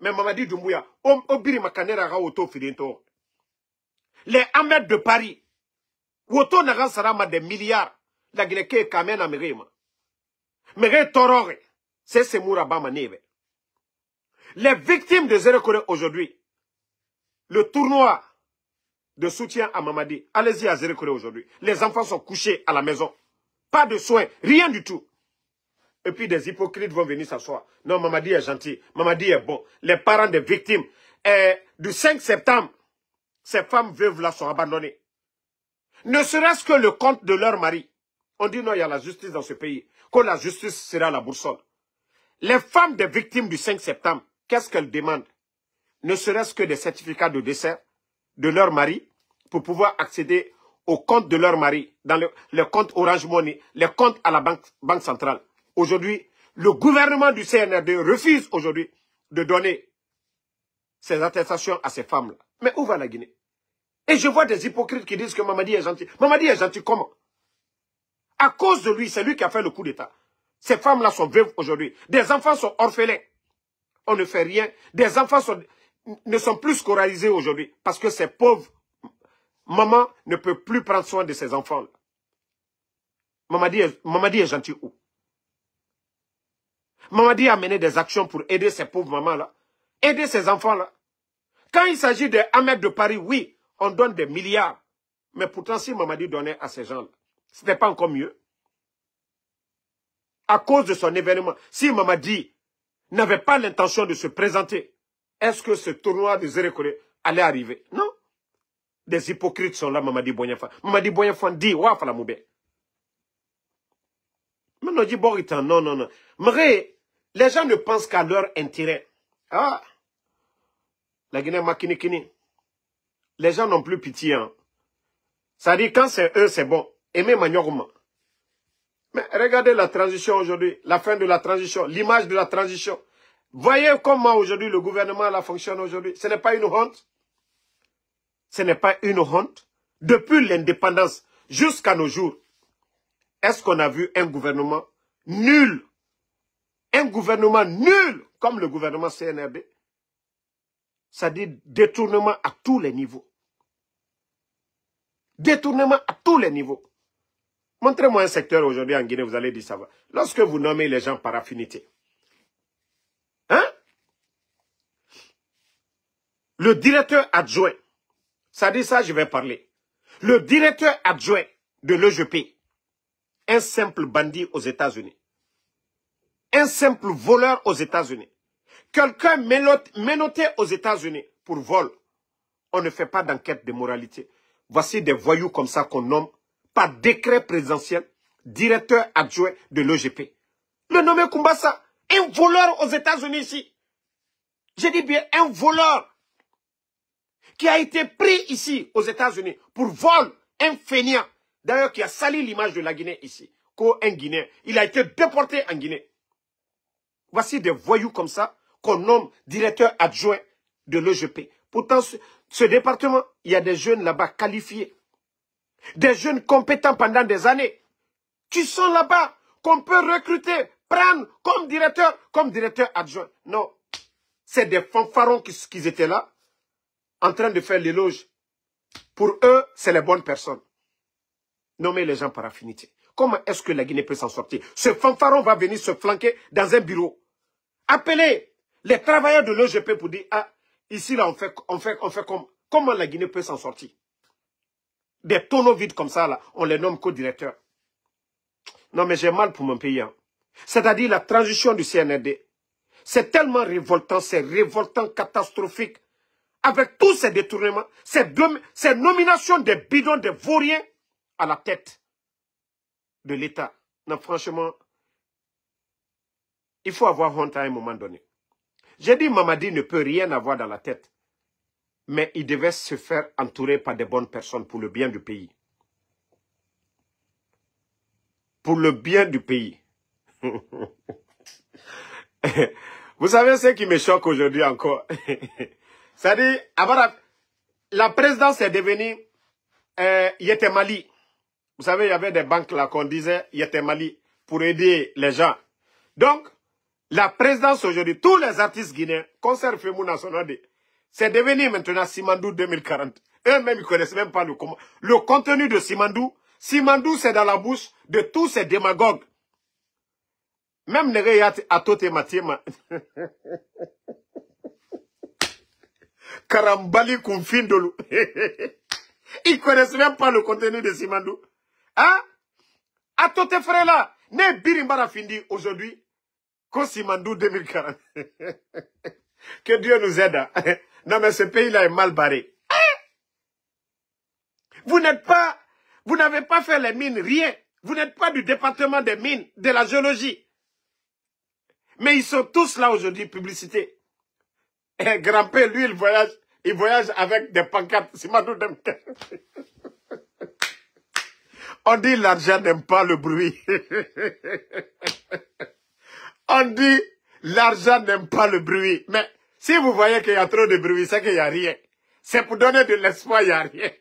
Mais Mamadi Doumbouya, Obiri Makanera Rawoto Fidento. Les Ahmed de Paris. Woto Naran Sarama des milliards. La Guinée est quand même à Merema. Mere Torore. C'est Mourabama Neve. Les victimes de Zérekore aujourd'hui. Le tournoi de soutien à Mamadi. Allez-y à Zérekore aujourd'hui. Les enfants sont couchés à la maison. Pas de soins, rien du tout. Et puis des hypocrites vont venir s'asseoir. Non, Mamadi est gentil. Mamadi est bon. Les parents des victimes. du 5 septembre, ces femmes veuves-là sont abandonnées. Ne serait-ce que le compte de leur mari. On dit non, il y a la justice dans ce pays. Que la justice sera la boussole. Les femmes des victimes du 5 septembre, qu'est-ce qu'elles demandent? Ne serait-ce que des certificats de décès de leur mari pour pouvoir accéder au compte de leur mari, dans le compte Orange Money, les comptes à la banque centrale. Aujourd'hui, le gouvernement du CNRD refuse aujourd'hui de donner ces attestations à ces femmes-là. Mais où va la Guinée? Et je vois des hypocrites qui disent que Mamadi est gentil. Mamadi est gentil comment? À cause de lui, c'est lui qui a fait le coup d'État. Ces femmes-là sont veuves aujourd'hui. Des enfants sont orphelins. On ne fait rien. Des enfants ne sont plus scolarisés aujourd'hui parce que ces pauvres mamans ne peuvent plus prendre soin de ces enfants-là. Mamadi est gentil où? Mamadi a mené des actions pour aider ces pauvres mamans-là. Aider ces enfants-là. Quand il s'agit de Ahmed de Paris, oui, on donne des milliards. Mais pourtant, si Mamadi donnait à ces gens-là, ce n'était pas encore mieux. À cause de son événement, si Mamadi n'avait pas l'intention de se présenter, est-ce que ce tournoi de Zérekore allait arriver? Non. Des hypocrites sont là, Mamadi Boignafa. Mamadi Boignafa dit, ouah, fala moube. Maintenant, dit, Boritan, non, non, non. Mais les gens ne pensent qu'à leur intérêt. Ah, la Guinée makinikini. Les gens n'ont plus pitié. Hein. Ça dit, quand c'est eux, c'est bon. Aimez Magnorma. Mais regardez la transition aujourd'hui, la fin de la transition, l'image de la transition. Voyez comment aujourd'hui le gouvernement là fonctionne aujourd'hui. Ce n'est pas une honte. Ce n'est pas une honte. Depuis l'indépendance jusqu'à nos jours, est-ce qu'on a vu un gouvernement nul? Un gouvernement nul comme le gouvernement CNRD. Ça dit détournement à tous les niveaux. Détournement à tous les niveaux. Montrez-moi un secteur aujourd'hui en Guinée, vous allez dire ça va. Lorsque vous nommez les gens par affinité. Hein? Le directeur adjoint, ça dit ça, je vais parler. Le directeur adjoint de l'EGP, un simple bandit aux États-Unis. Un simple voleur aux États-Unis. Quelqu'un menotté aux États-Unis pour vol. On ne fait pas d'enquête de moralité. Voici des voyous comme ça qu'on nomme par décret présidentiel directeur adjoint de l'EGP. Le nommé Kumbasa, un voleur aux États-Unis ici. Je dis bien un voleur qui a été pris ici aux États-Unis pour vol, un fainéant. D'ailleurs, qui a sali l'image de la Guinée ici. Un Guinéen. Il a été déporté en Guinée. Voici des voyous comme ça qu'on nomme directeur adjoint de l'EGP. Pourtant, ce département, il y a des jeunes là-bas qualifiés. Des jeunes compétents pendant des années. Qui sont là-bas, qu'on peut recruter, prendre comme directeur adjoint. Non. C'est des fanfarons qui étaient là, en train de faire l'éloge. Pour eux, c'est les bonnes personnes. Nommez les gens par affinité. Comment est-ce que la Guinée peut s'en sortir? Ce fanfaron va venir se flanquer dans un bureau. Appelez les travailleurs de l'EGP pour dire, ah, ici là, on fait comme, comment la Guinée peut s'en sortir? Des tonneaux vides comme ça, là, on les nomme co-directeurs. Non, mais j'ai mal pour mon pays. Hein. C'est-à-dire la transition du CNRD. C'est tellement révoltant, c'est révoltant, catastrophique. Avec tous ces détournements, ces nominations des bidons, des vauriens à la tête de l'État. Non, franchement, il faut avoir honte à un moment donné. J'ai dit Mamadi ne peut rien avoir dans la tête. Mais il devait se faire entourer par des bonnes personnes pour le bien du pays. Pour le bien du pays. Vous savez ce qui me choque aujourd'hui encore? C'est-à-dire, la présidence est devenue Yetemali. Vous savez, il y avait des banques là qu'on disait Yetemali pour aider les gens. Donc, la présidence aujourd'hui, tous les artistes guinéens, concert Femou National, c'est devenu maintenant Simandou 2040. Eux-mêmes, ils ne connaissent même pas le contenu de Simandou. Simandou, c'est dans la bouche de tous ces démagogues. Même les gars à Tote Matiema. Karambali Koumfindolu. Ils ne connaissent même pas le contenu de Simandou. Hein? À Tote frère là, ne Birimbara Findi aujourd'hui, comme Simandou 2040. Que Dieu nous aide. Non, mais ce pays-là est mal barré. Vous n'avez pas fait les mines, rien. Vous n'êtes pas du département des mines, de la géologie. Mais ils sont tous là aujourd'hui, publicité. Et Grand-père, lui, il voyage avec des pancartes. On dit l'argent n'aime pas le bruit. On dit l'argent n'aime pas le bruit. Mais si vous voyez qu'il y a trop de bruit, c'est qu'il n'y a rien. C'est pour donner de l'espoir, il n'y a rien.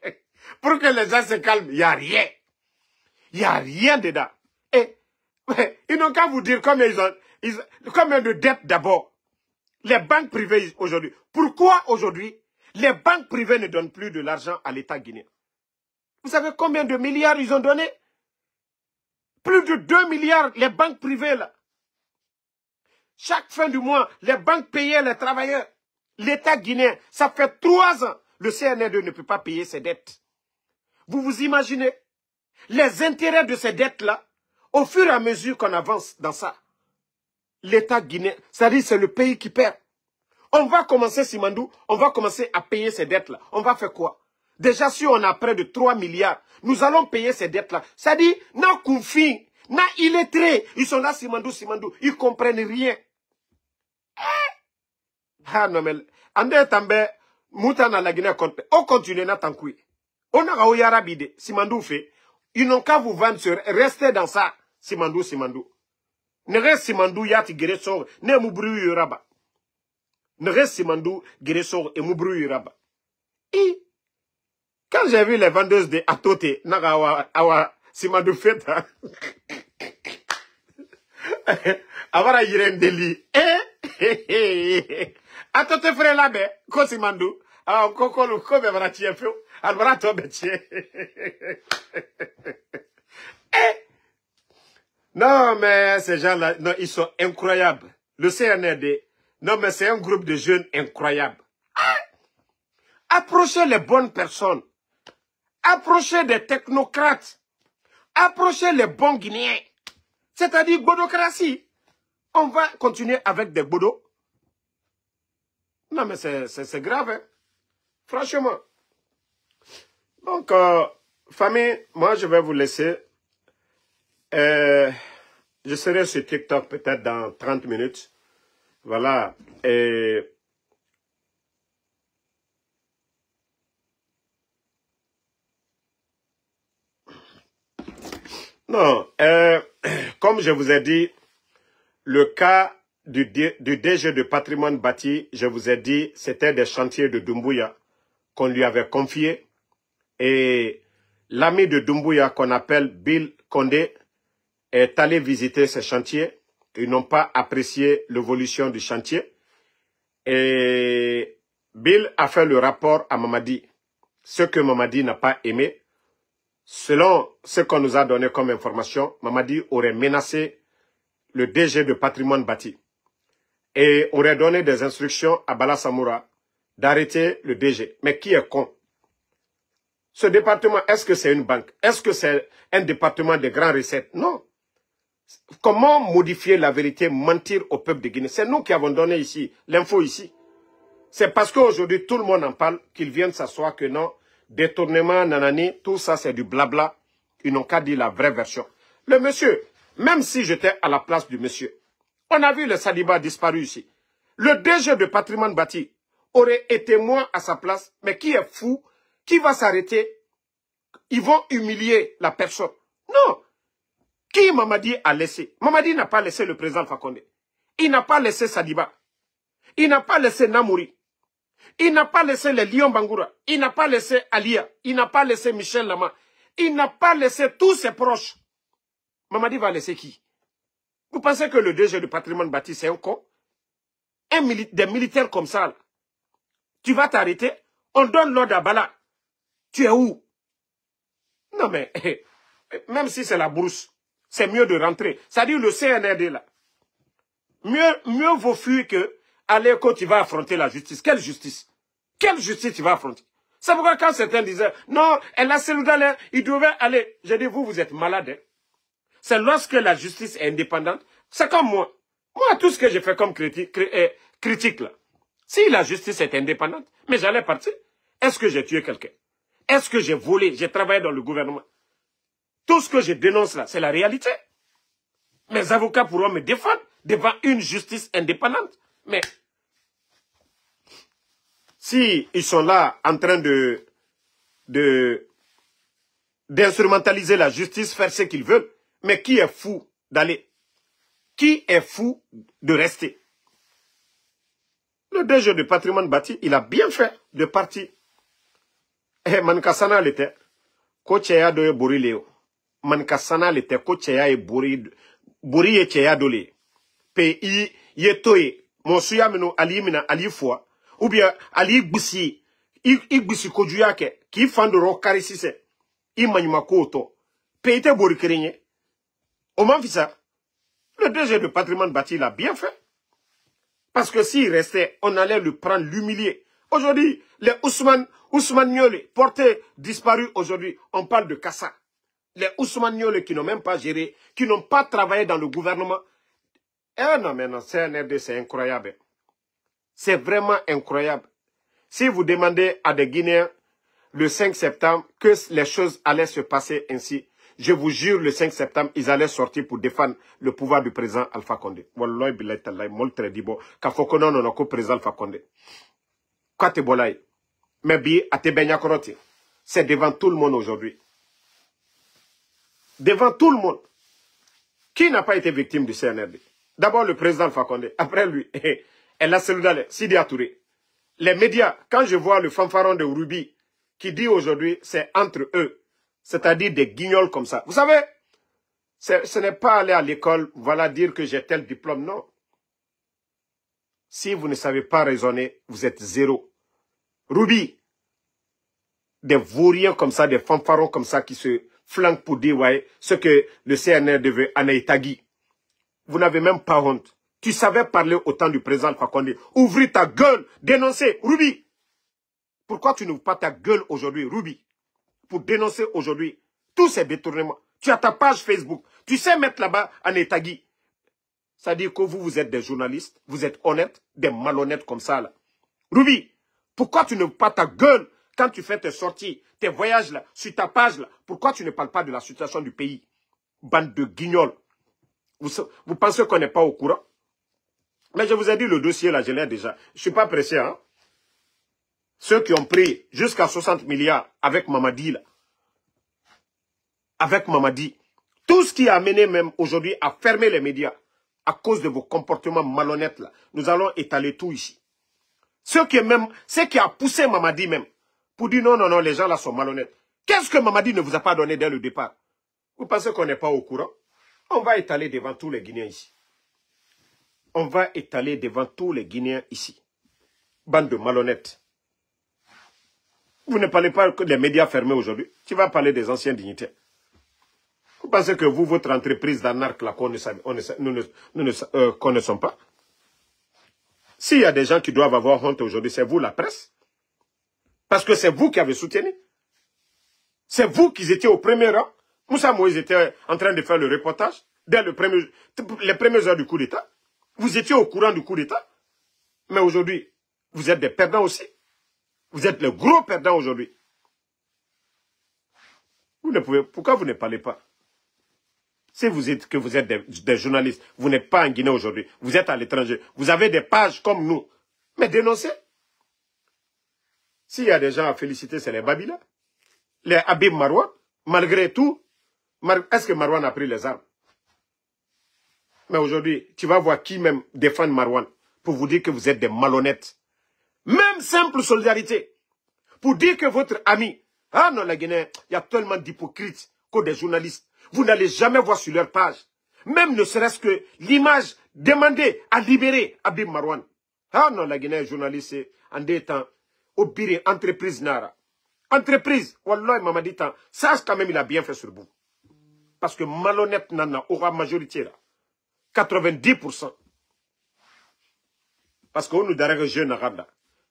Pour que les gens se calment, il n'y a rien. Il n'y a rien dedans. Et ils n'ont qu'à vous dire combien combien de dettes d'abord. Les banques privées aujourd'hui. Pourquoi aujourd'hui, les banques privées ne donnent plus de l'argent à l'État guinéen? Vous savez combien de milliards ils ont donné? Plus de 2 milliards, les banques privées là. Chaque fin du mois, les banques payaient les travailleurs. L'État guinéen, ça fait 3 ans. Le CNRD ne peut pas payer ses dettes. Vous vous imaginez les intérêts de ces dettes-là, au fur et à mesure qu'on avance dans ça, l'État guinéen, c'est-à-dire c'est le pays qui perd. On va commencer, Simandou, on va commencer à payer ces dettes-là. On va faire quoi? Déjà, si on a près de 3 milliards, nous allons payer ces dettes-là. C'est-à-dire, non confins, non illettrés, ils sont là, Simandou, ils comprennent rien. Ah non, mais, ande tambe, moutana la Guinée, on continue na tankoui. On a au Yarabide, Simandou fait, ils n'ont qu'à vous vendre sur, restez dans ça, Simandou. Ne reste Simandou, yati guérissor, ne moubru yuraba. Ne reste Simandou, guérissor et moubru yuraba. Et, quand j'ai vu les vendeuses de Atote, Nagawa, Awa, Simandou fait, Avara Yirendeli, Atote frère là-bas, ko Simandou, ah, Kokolo, Kobe Vratie, Albara Tobetie. Non, mais ces gens-là, non, ils sont incroyables. Le CNRD, non, mais c'est un groupe de jeunes incroyables. Approchez les bonnes personnes. Approchez des technocrates. Approchez les bons Guinéens. C'est-à-dire bodocratie. On va continuer avec des bodos. Non, mais c'est grave, hein. Franchement. Donc, famille, moi, je vais vous laisser. Je serai sur TikTok peut-être dans 30 minutes. Voilà. Et non, comme je vous ai dit, le cas du DG de patrimoine bâti, je vous ai dit, c'était des chantiers de Doumbouya qu'on lui avait confiés. Et l'ami de Doumbouya qu'on appelle Bill Condé est allé visiter ces chantiers. Ils n'ont pas apprécié l'évolution du chantier. Et Bill a fait le rapport à Mamadi. Ce que Mamadi n'a pas aimé, selon ce qu'on nous a donné comme information, Mamadi aurait menacé le DG de patrimoine bâti et aurait donné des instructions à Bala Samoura d'arrêter le DG. Mais qui est con? Ce département, est-ce que c'est une banque? Est-ce que c'est un département de grandes recettes? Non. Comment modifier la vérité, mentir au peuple de Guinée? C'est nous qui avons donné ici, l'info ici. C'est parce qu'aujourd'hui, tout le monde en parle, qu'ils viennent s'asseoir que non, détournement, nanani, tout ça c'est du blabla. Ils n'ont qu'à dire la vraie version. Le monsieur, même si j'étais à la place du monsieur, on a vu le Saliba disparu ici. Le DG de patrimoine bâti aurait été moi à sa place, mais qui est fou, qui va s'arrêter? Ils vont humilier la personne. Non. Qui Mamadi a laissé? Mamadi n'a pas laissé le président Fakonde. Il n'a pas laissé Sadiba. Il n'a pas laissé Namouri. Il n'a pas laissé les Lions Bangoura. Il n'a pas laissé Alia. Il n'a pas laissé Michel Lama. Il n'a pas laissé tous ses proches. Mamadi va laisser qui? Vous pensez que le DG du patrimoine bâti, c'est un con? Des militaires comme ça, là. Tu vas t'arrêter? On donne l'ordre à Bala. Tu es où? Non mais, même si c'est la bourse, c'est mieux de rentrer. C'est-à-dire le CNRD là. Mieux vaut fuir que aller quand tu vas affronter la justice. Quelle justice? Quelle justice tu vas affronter? C'est pourquoi quand certains disaient, non, elle a celle d'aller, il devait aller. Je dis, vous êtes malade. Hein? C'est lorsque la justice est indépendante. C'est comme moi. Moi, tout ce que j'ai fait comme critique là. Si la justice est indépendante, Mais j'allais partir. Est-ce que j'ai tué quelqu'un? Est-ce que j'ai volé? J'ai travaillé dans le gouvernement. Tout ce que je dénonce là, c'est la réalité. Mes avocats pourront me défendre devant une justice indépendante. Mais si ils sont là en train d'instrumentaliser la justice, faire ce qu'ils veulent, mais qui est fou d'aller? Qui est fou de rester? Le DG du patrimoine bâti, il a bien fait de partir. Eh, Mankasana l'était. Kocheya doye bori leo. Mankasana l'était. Kocheya e bori ye cheya dole. Pe ye toye. Monsuya meno ali mina ali fois. Ou bien ali gbisi. Gbisi kojuya ke. Ki fandoro karisise. I manyumako oto. Pe ite bori kerenye. Oman fisa. Le DG du patrimoine bâti, il a bien fait. Parce que s'il restait, on allait le prendre, l'humilier. Aujourd'hui, les Ousmane Niolé, portés, disparus aujourd'hui, on parle de Kassa. Les Ousmane Niolé qui n'ont même pas géré, qui n'ont pas travaillé dans le gouvernement. Eh non, mais non, CNRD, c'est incroyable. C'est vraiment incroyable. Si vous demandez à des Guinéens, le 5 septembre, que les choses allaient se passer ainsi, je vous jure, le 5 septembre, ils allaient sortir pour défendre le pouvoir du président Alpha Condé. Wallahi billahi tallahi, moltre dibo, ka fokono non ko président Alpha Condé. Kate bolay. Mais bi ate benya koroti. C'est devant tout le monde aujourd'hui. Devant tout le monde. Qui n'a pas été victime du CNRD? D'abord le président Alpha Condé. Après lui, elle a celui-là, Sidi Touré. Les médias, quand je vois le fanfaron de Ruby, qui dit aujourd'hui, c'est entre eux. C'est-à-dire des guignols comme ça. Vous savez, ce n'est pas aller à l'école, voilà, dire que j'ai tel diplôme, non. Si vous ne savez pas raisonner, vous êtes zéro. Ruby, des vauriens comme ça, des fanfarons comme ça qui se flanquent pour dire, ouais, ce que le CNRD veut, Anaïtagui. Vous n'avez même pas honte. Tu savais parler au temps du président Alpha Condé. Ouvrir ta gueule, dénoncer, Ruby. Pourquoi tu n'ouvres pas ta gueule aujourd'hui, Ruby? Pour dénoncer aujourd'hui tous ces détournements. Tu as ta page Facebook. Tu sais mettre là-bas en Etagui. Ça dit que vous êtes des journalistes, vous êtes honnêtes, des malhonnêtes comme ça là. Ruby, pourquoi tu ne pas ta gueule quand tu fais tes sorties, tes voyages là, sur ta page là? Pourquoi tu ne parles pas de la situation du pays? Bande de guignols. Vous pensez qu'on n'est pas au courant? Mais je vous ai dit le dossier là, je l'ai déjà. Je ne suis pas pressé, hein. Ceux qui ont pris jusqu'à 60 milliards avec Mamadi, là. Avec Mamadi. Tout ce qui a amené même aujourd'hui à fermer les médias à cause de vos comportements malhonnêtes, là. Nous allons étaler tout ici. Ce qui a poussé Mamadi même pour dire non, non, non, les gens là sont malhonnêtes. Qu'est-ce que Mamadi ne vous a pas donné dès le départ? Vous pensez qu'on n'est pas au courant? On va étaler devant tous les Guinéens ici. On va étaler devant tous les Guinéens ici. Bande de malhonnêtes. Vous ne parlez pas que des médias fermés aujourd'hui. Tu vas parler des anciens dignitaires. Vous pensez que vous, votre entreprise d'anarque, là, nous ne connaissons pas? S'il y a des gens qui doivent avoir honte aujourd'hui, c'est vous, la presse. Parce que c'est vous qui avez soutenu. C'est vous qui étiez au premier rang. Moussa Moïse était en train de faire le reportage dès les premières heures du coup d'État. Vous étiez au courant du coup d'État. Mais aujourd'hui, vous êtes des perdants aussi. Vous êtes le gros perdant aujourd'hui. Pourquoi vous ne parlez pas? Si vous êtes des journalistes, vous n'êtes pas en Guinée aujourd'hui, vous êtes à l'étranger, vous avez des pages comme nous. Mais dénoncez. S'il y a des gens à féliciter, c'est les Babila. Les Habib Marouane, malgré tout, est-ce que Marouane a pris les armes? Mais aujourd'hui, tu vas voir qui même défend Marouane pour vous dire que vous êtes des malhonnêtes. Même simple solidarité. Pour dire que votre ami, ah non, la Guinée, il y a tellement d'hypocrites que des journalistes. Vous n'allez jamais voir sur leur page. Même ne serait-ce que l'image demandée à libérer Habib Marouane. Ah non, la Guinée, journaliste, en des temps, au pire, entreprise Nara. Entreprise, Wallah, Mamadi Tan, ça quand même, il a bien fait sur vous. Parce que malhonnête Nana aura majorité là. 90%. Parce qu'on nous dirait que jeune arabe.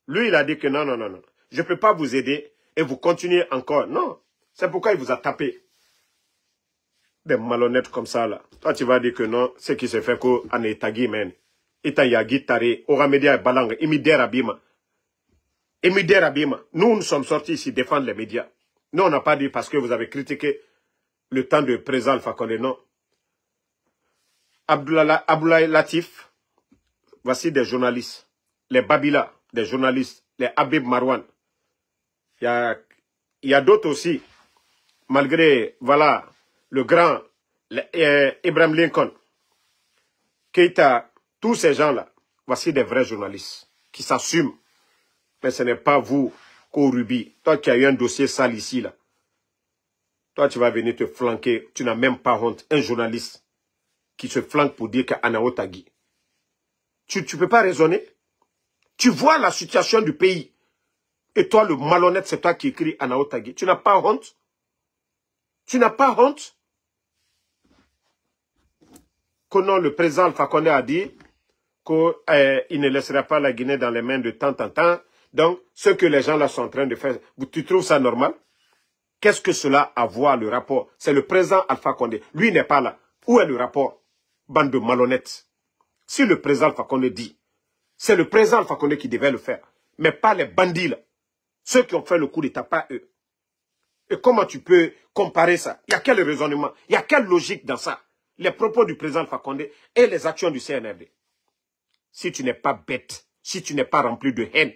Lui, il a dit que non, non, non, non. Je ne peux pas vous aider et vous continuez encore. Non. C'est pourquoi il vous a tapé. Des malhonnêtes comme ça, là. Toi, tu vas dire que non, ce qui se fait qu'en Etagui, men. Ita yagi tare, ora media balang, imidera bima. Emide Rabima, nous sommes sortis ici défendre les médias. Nous, on n'a pas dit parce que vous avez critiqué le temps de président Alpha Condé, non. Abdoulaye Latif, voici des journalistes. Les Babila, des journalistes. Les Habib Marwan. Il y a d'autres aussi. Malgré, voilà, le grand Abraham Lincoln. Keïta, tous ces gens-là, voici des vrais journalistes qui s'assument. Mais ce n'est pas vous, Korubi. Toi qui as eu un dossier sale ici, là. Toi, tu vas venir te flanquer. Tu n'as même pas honte. Un journaliste qui se flanque pour dire qu'Anao Tagui. Tu ne peux pas raisonner. Tu vois la situation du pays. Et toi, le malhonnête, c'est toi qui écris Anao Tagui. Tu n'as pas honte. Tu n'as pas honte. Que non, le président Alpha Condé a dit qu'il ne laissera pas la Guinée dans les mains de temps en temps. Donc, ce que les gens là sont en train de faire, tu trouves ça normal? Qu'est-ce que cela a à voir, le rapport? C'est le président Alpha Condé. Lui n'est pas là. Où est le rapport? Bande de malhonnêtes. Si le président Alpha Condé dit, c'est le président Alpha Condé qui devait le faire. Mais pas les bandits là. Ceux qui ont fait le coup d'État, pas eux. Et comment tu peux comparer ça? Il y a quel raisonnement? Il y a quelle logique dans ça? Les propos du président Alpha Condé et les actions du CNRD. Si tu n'es pas bête, si tu n'es pas rempli de haine,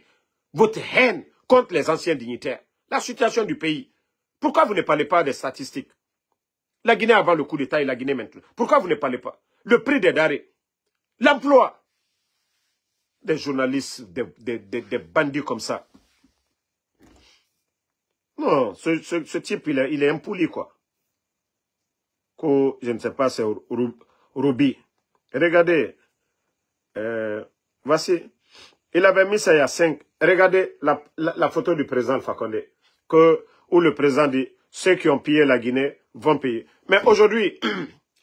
votre haine contre les anciens dignitaires, la situation du pays, pourquoi vous ne parlez pas des statistiques? La Guinée avant le coup d'État et la Guinée maintenant. Pourquoi vous ne parlez pas? Le prix des denrées, l'emploi, des journalistes, des bandits comme ça. Non, ce type, il est impoli, quoi. Je ne sais pas, c'est Ruby. Regardez, voici. Il avait mis ça il y a 5. Regardez la photo du président Alpha Condé. Où le président dit, ceux qui ont pillé la Guinée vont payer. Mais aujourd'hui,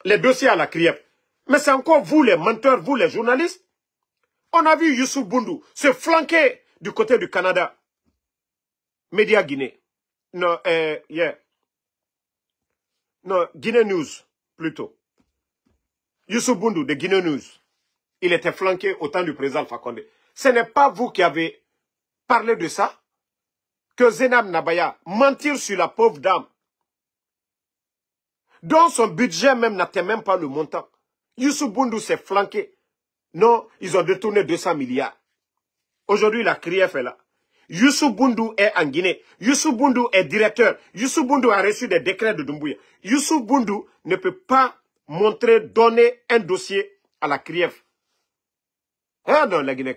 les dossiers à la CRIEF. Mais c'est encore vous les menteurs, vous les journalistes. On a vu Youssouf Boundou se flanquer du côté du Canada. Média Guinée. Non, Non, Guinée News, plutôt. Youssouf Boundou de Guinée News. Il était flanqué au temps du président Alpha Condé. Ce n'est pas vous qui avez parlé de ça? Que Zenab Nabaya mentir sur la pauvre dame, dont son budget même n'atteint même pas le montant. Youssouf Boundou s'est flanqué. Non, ils ont détourné 200 milliards. Aujourd'hui, la CRIEF est là. Youssouf Boundou est en Guinée. Youssouf Boundou est directeur. Youssouf Boundou a reçu des décrets de Doumbouya. Youssouf Boundou ne peut pas donner un dossier à la CRIEF. Ah non, la Guinée,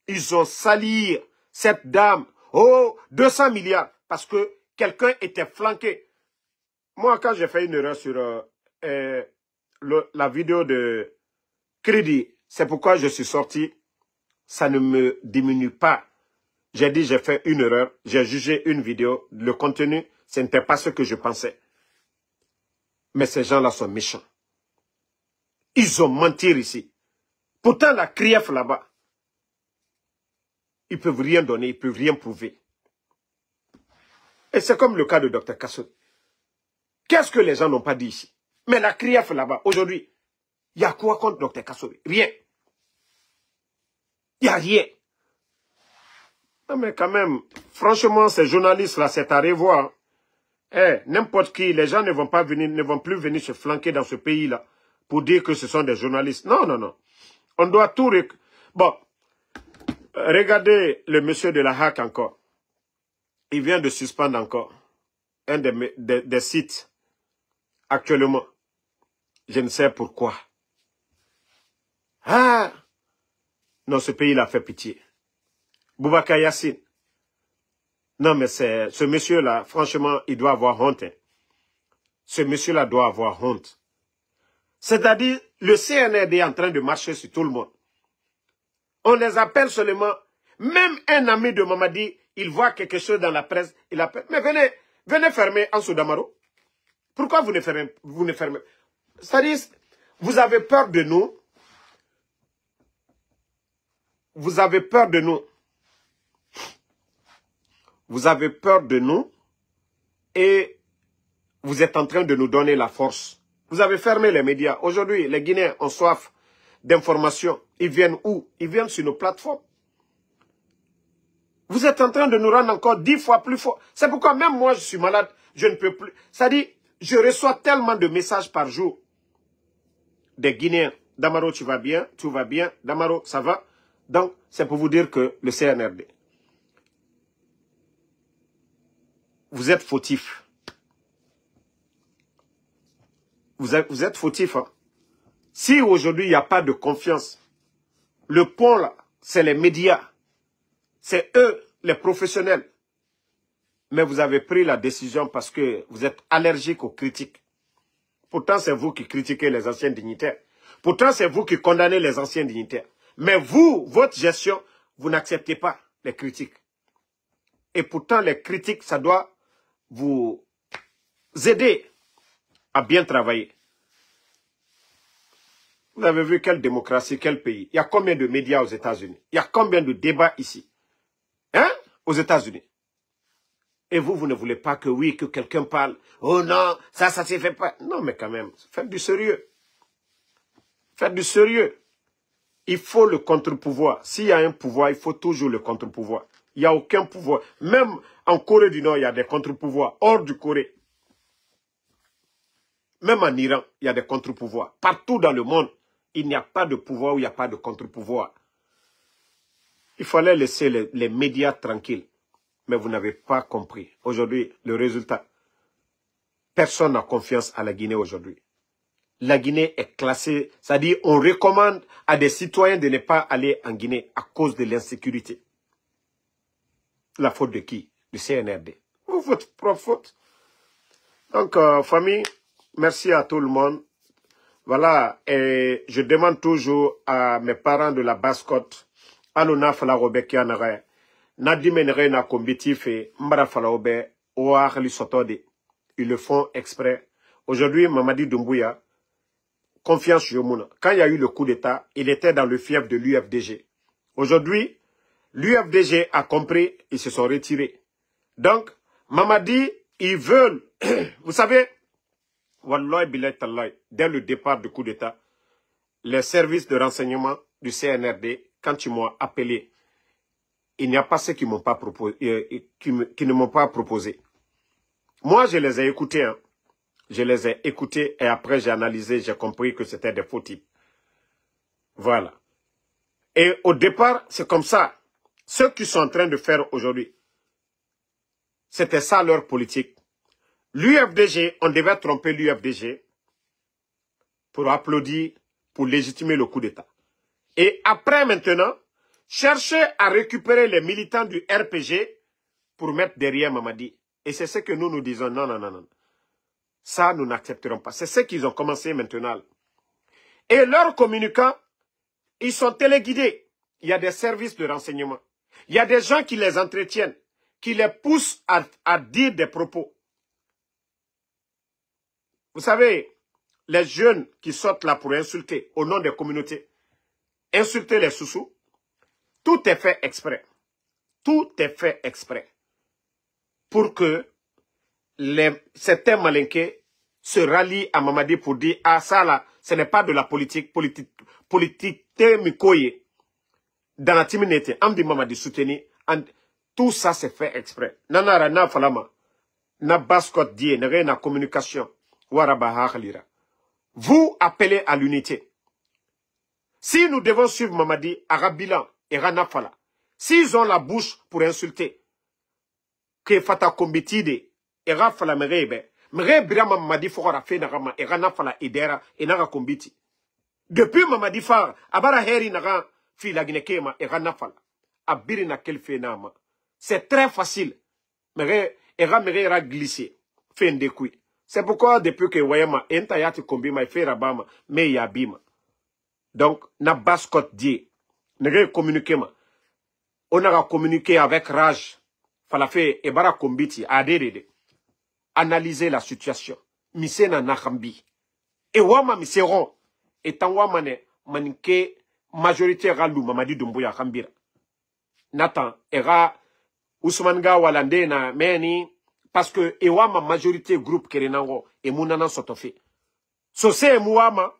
ils ont sali cette dame. Oh, 200 milliards. Parce que quelqu'un était flanqué. Moi, quand j'ai fait une erreur sur la vidéo de Crédit, c'est pourquoi je suis sorti. Ça ne me diminue pas. J'ai dit, j'ai fait une erreur. J'ai jugé une vidéo. Le contenu, ce n'était pas ce que je pensais. Mais ces gens-là sont méchants. Ils ont menti ici. Pourtant, la CRIEF là-bas, ils ne peuvent rien donner, ils ne peuvent rien prouver. Et c'est comme le cas de Dr Kassory. Qu'est-ce que les gens n'ont pas dit ici? Mais la CRIEF là-bas, aujourd'hui, il y a quoi contre Dr Kassory? Rien. Il n'y a rien. Non mais quand même, franchement, ces journalistes-là, c'est à revoir. N'importe qui, les gens ne vont plus venir se flanquer dans ce pays-là pour dire que ce sont des journalistes. Non, non, non. On doit tout... Bon, regardez le monsieur de la HAC encore. Il vient de suspendre encore un des sites actuellement. Je ne sais pourquoi. Ah! Non, ce pays-là fait pitié. Boubacar Yassine. Non, mais ce monsieur-là, franchement, il doit avoir honte. Hein. Ce monsieur-là doit avoir honte. C'est-à-dire, le CNRD est en train de marcher sur tout le monde. On les appelle seulement, même un ami de Mamadi, il voit quelque chose dans la presse, il appelle. Mais venez fermer Ansou Damaro. Pourquoi vous ne fermez? C'est-à-dire, vous avez peur de nous. Vous avez peur de nous. Vous avez peur de nous et vous êtes en train de nous donner la force. Vous avez fermé les médias. Aujourd'hui, les Guinéens ont soif d'informations. Ils viennent où? Ils viennent sur nos plateformes. Vous êtes en train de nous rendre encore 10 fois plus fort. C'est pourquoi même moi, je suis malade, je ne peux plus. Ça dit, je reçois tellement de messages par jour des Guinéens. Damaro, tu vas bien, tout va bien. Damaro, ça va. Donc, c'est pour vous dire que le CNRD, vous êtes fautif. Vous êtes fautif. Hein? Si aujourd'hui, il n'y a pas de confiance, le pont là, c'est les médias. C'est eux, les professionnels. Mais vous avez pris la décision parce que vous êtes allergique aux critiques. Pourtant, c'est vous qui critiquez les anciens dignitaires. Pourtant, c'est vous qui condamnez les anciens dignitaires. Mais vous, votre gestion, vous n'acceptez pas les critiques. Et pourtant, les critiques, ça doit vous aider à bien travailler. Vous avez vu quelle démocratie, quel pays. Il y a combien de médias aux États-Unis? Il y a combien de débats ici? Hein? Aux États-Unis. Et vous, vous ne voulez pas que oui, que quelqu'un parle. Oh non, ça ne se fait pas. Non, mais quand même, faites du sérieux. Faites du sérieux. Il faut le contre-pouvoir. S'il y a un pouvoir, il faut toujours le contre-pouvoir. Il n'y a aucun pouvoir. Même en Corée du Nord, il y a des contre-pouvoirs. Hors du Corée. Même en Iran, il y a des contre-pouvoirs. Partout dans le monde, il n'y a pas de pouvoir où il n'y a pas de contre-pouvoir. Il fallait laisser les médias tranquilles. Mais vous n'avez pas compris. Aujourd'hui, le résultat. Personne n'a confiance à la Guinée aujourd'hui. La Guinée est classée, c'est-à-dire on recommande à des citoyens de ne pas aller en Guinée à cause de l'insécurité. La faute de qui? Du CNRD. Votre propre faute. Donc, famille, merci à tout le monde. Voilà, et je demande toujours à mes parents de la Basse-Côte, Aluna Falarobe Kianare, Nadimenere na Kombitife, Mbara Falarobe, Oahli Sotode. Ils le font exprès. Aujourd'hui, Mamadi Doumbouya, confiance Yomuna. Quand il y a eu le coup d'État, il était dans le fief de l'UFDG. Aujourd'hui, l'UFDG a compris, ils se sont retirés. Donc, Mamadi, ils veulent, vous savez, Wallahi billahi tallahi, dès le départ du coup d'État, les services de renseignement du CNRD, quand ils m'ont appelé, il n'y a pas ceux qui m'ont pas proposé, qui ne m'ont pas proposé. Moi, je les ai écoutés. Hein. Je les ai écoutés et après j'ai analysé, j'ai compris que c'était des faux types. Voilà. Et au départ, c'est comme ça. Ceux qui sont en train de faire aujourd'hui, c'était ça leur politique. L'UFDG, on devait tromper l'UFDG pour applaudir, pour légitimer le coup d'État. Et après maintenant, chercher à récupérer les militants du RPG pour mettre derrière Mamadi. Et c'est ce que nous nous disons, non, non, non, non. Ça, nous n'accepterons pas. C'est ce qu'ils ont commencé maintenant. Et leurs communicants, ils sont téléguidés. Il y a des services de renseignement. Il y a des gens qui les entretiennent, qui les poussent à dire des propos. Vous savez, les jeunes qui sortent là pour insulter au nom des communautés, insulter les sous-sous, tout est fait exprès. Tout est fait exprès. Pour que certains malinqués se rallient à Mamadi pour dire, ah ça là, ce n'est pas de la politique mikoye. Dans la timinité, on dit Mamadi soutenir. Tout ça c'est fait exprès. Nanara na falama. Na Basse-Côte die, na communication. Vous appelez à l'unité. Si nous devons suivre Mamadi, Arabilan et Ranafala, s'ils ont la bouche pour insulter, que Fata Kombitide, et Rafala Merebe, Merebira Mamadi Fora Fenarama, et Ranafala Idera, et Nara Kombiti. Depuis Mamadi Far, Abara Heri Nara, Fila Ginekema, et Ranafala, Abirina Kelfenama. C'est très facile. Mere, Era glissé, Fendekui. C'est pourquoi depuis que Wayama entayati kombima et fait rabama, mais yabima. Donc, na Basse-Côte dit, ne communiquer ma. On a communiqué avec rage. Fala fait ebara kombiti adérede. Analyser la situation. Misena nakambi. Et wama miseron. Et tan wama ne manike majorité ralou Mamadi Doumbouya kambira. Nathan era Ousmane Ga Walande na meni. Parce que Ewama majorité groupe Kerenango et Mounana Sotofe. Sosé Mouama,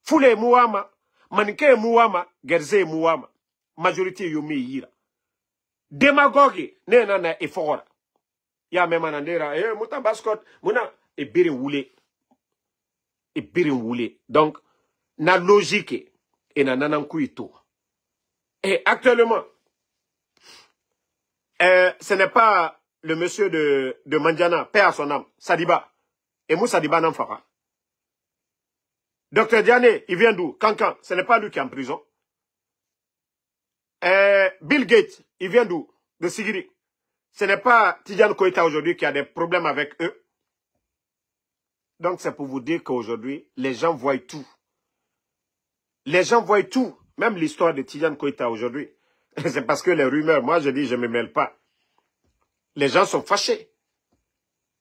Foule Mouama, Manike Mouama, Gerze Mouama, majorité Yomi Yira. Démagogue, nena e fora. Ya même anandera, muta baskot, muna e birin wule. E birin wule. Donc, na logique, et na nanankou tout. Et actuellement, ce n'est pas le monsieur de Mandiana, paix à son âme, Sadiba. Et Mou Sadiba n'en fera. Docteur Diané, il vient d'où? Cancan, ce n'est pas lui qui est en prison. Bill Gates, il vient d'où? De Sigiri. Ce n'est pas Tidjane Koïta aujourd'hui qui a des problèmes avec eux. Donc c'est pour vous dire qu'aujourd'hui, les gens voient tout. Les gens voient tout. Même l'histoire de Tidjane Koïta aujourd'hui. C'est parce que les rumeurs, moi je dis, je ne me mêle pas. Les gens sont fâchés.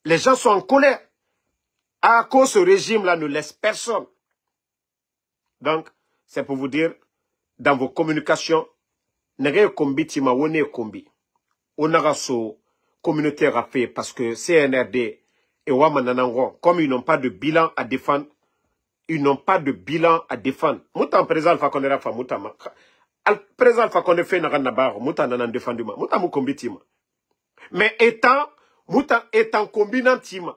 Les gens sont en colère. À cause ce régime-là ne laisse personne. Donc, c'est pour vous dire, dans vos communications, n'ayez kombi tima wone kombi. On a so communautaire à faire parce que CNRD et Wamananango, comme ils n'ont pas de bilan à défendre, ils n'ont pas de bilan à défendre. Moutan président Alpha Condé Rafa Moutama. Al président Alpha Condé fait Narannabar, Moutan nanan défendu ma. Moutan mou kombi tima. Mais étant, Moutan étant combinant tima.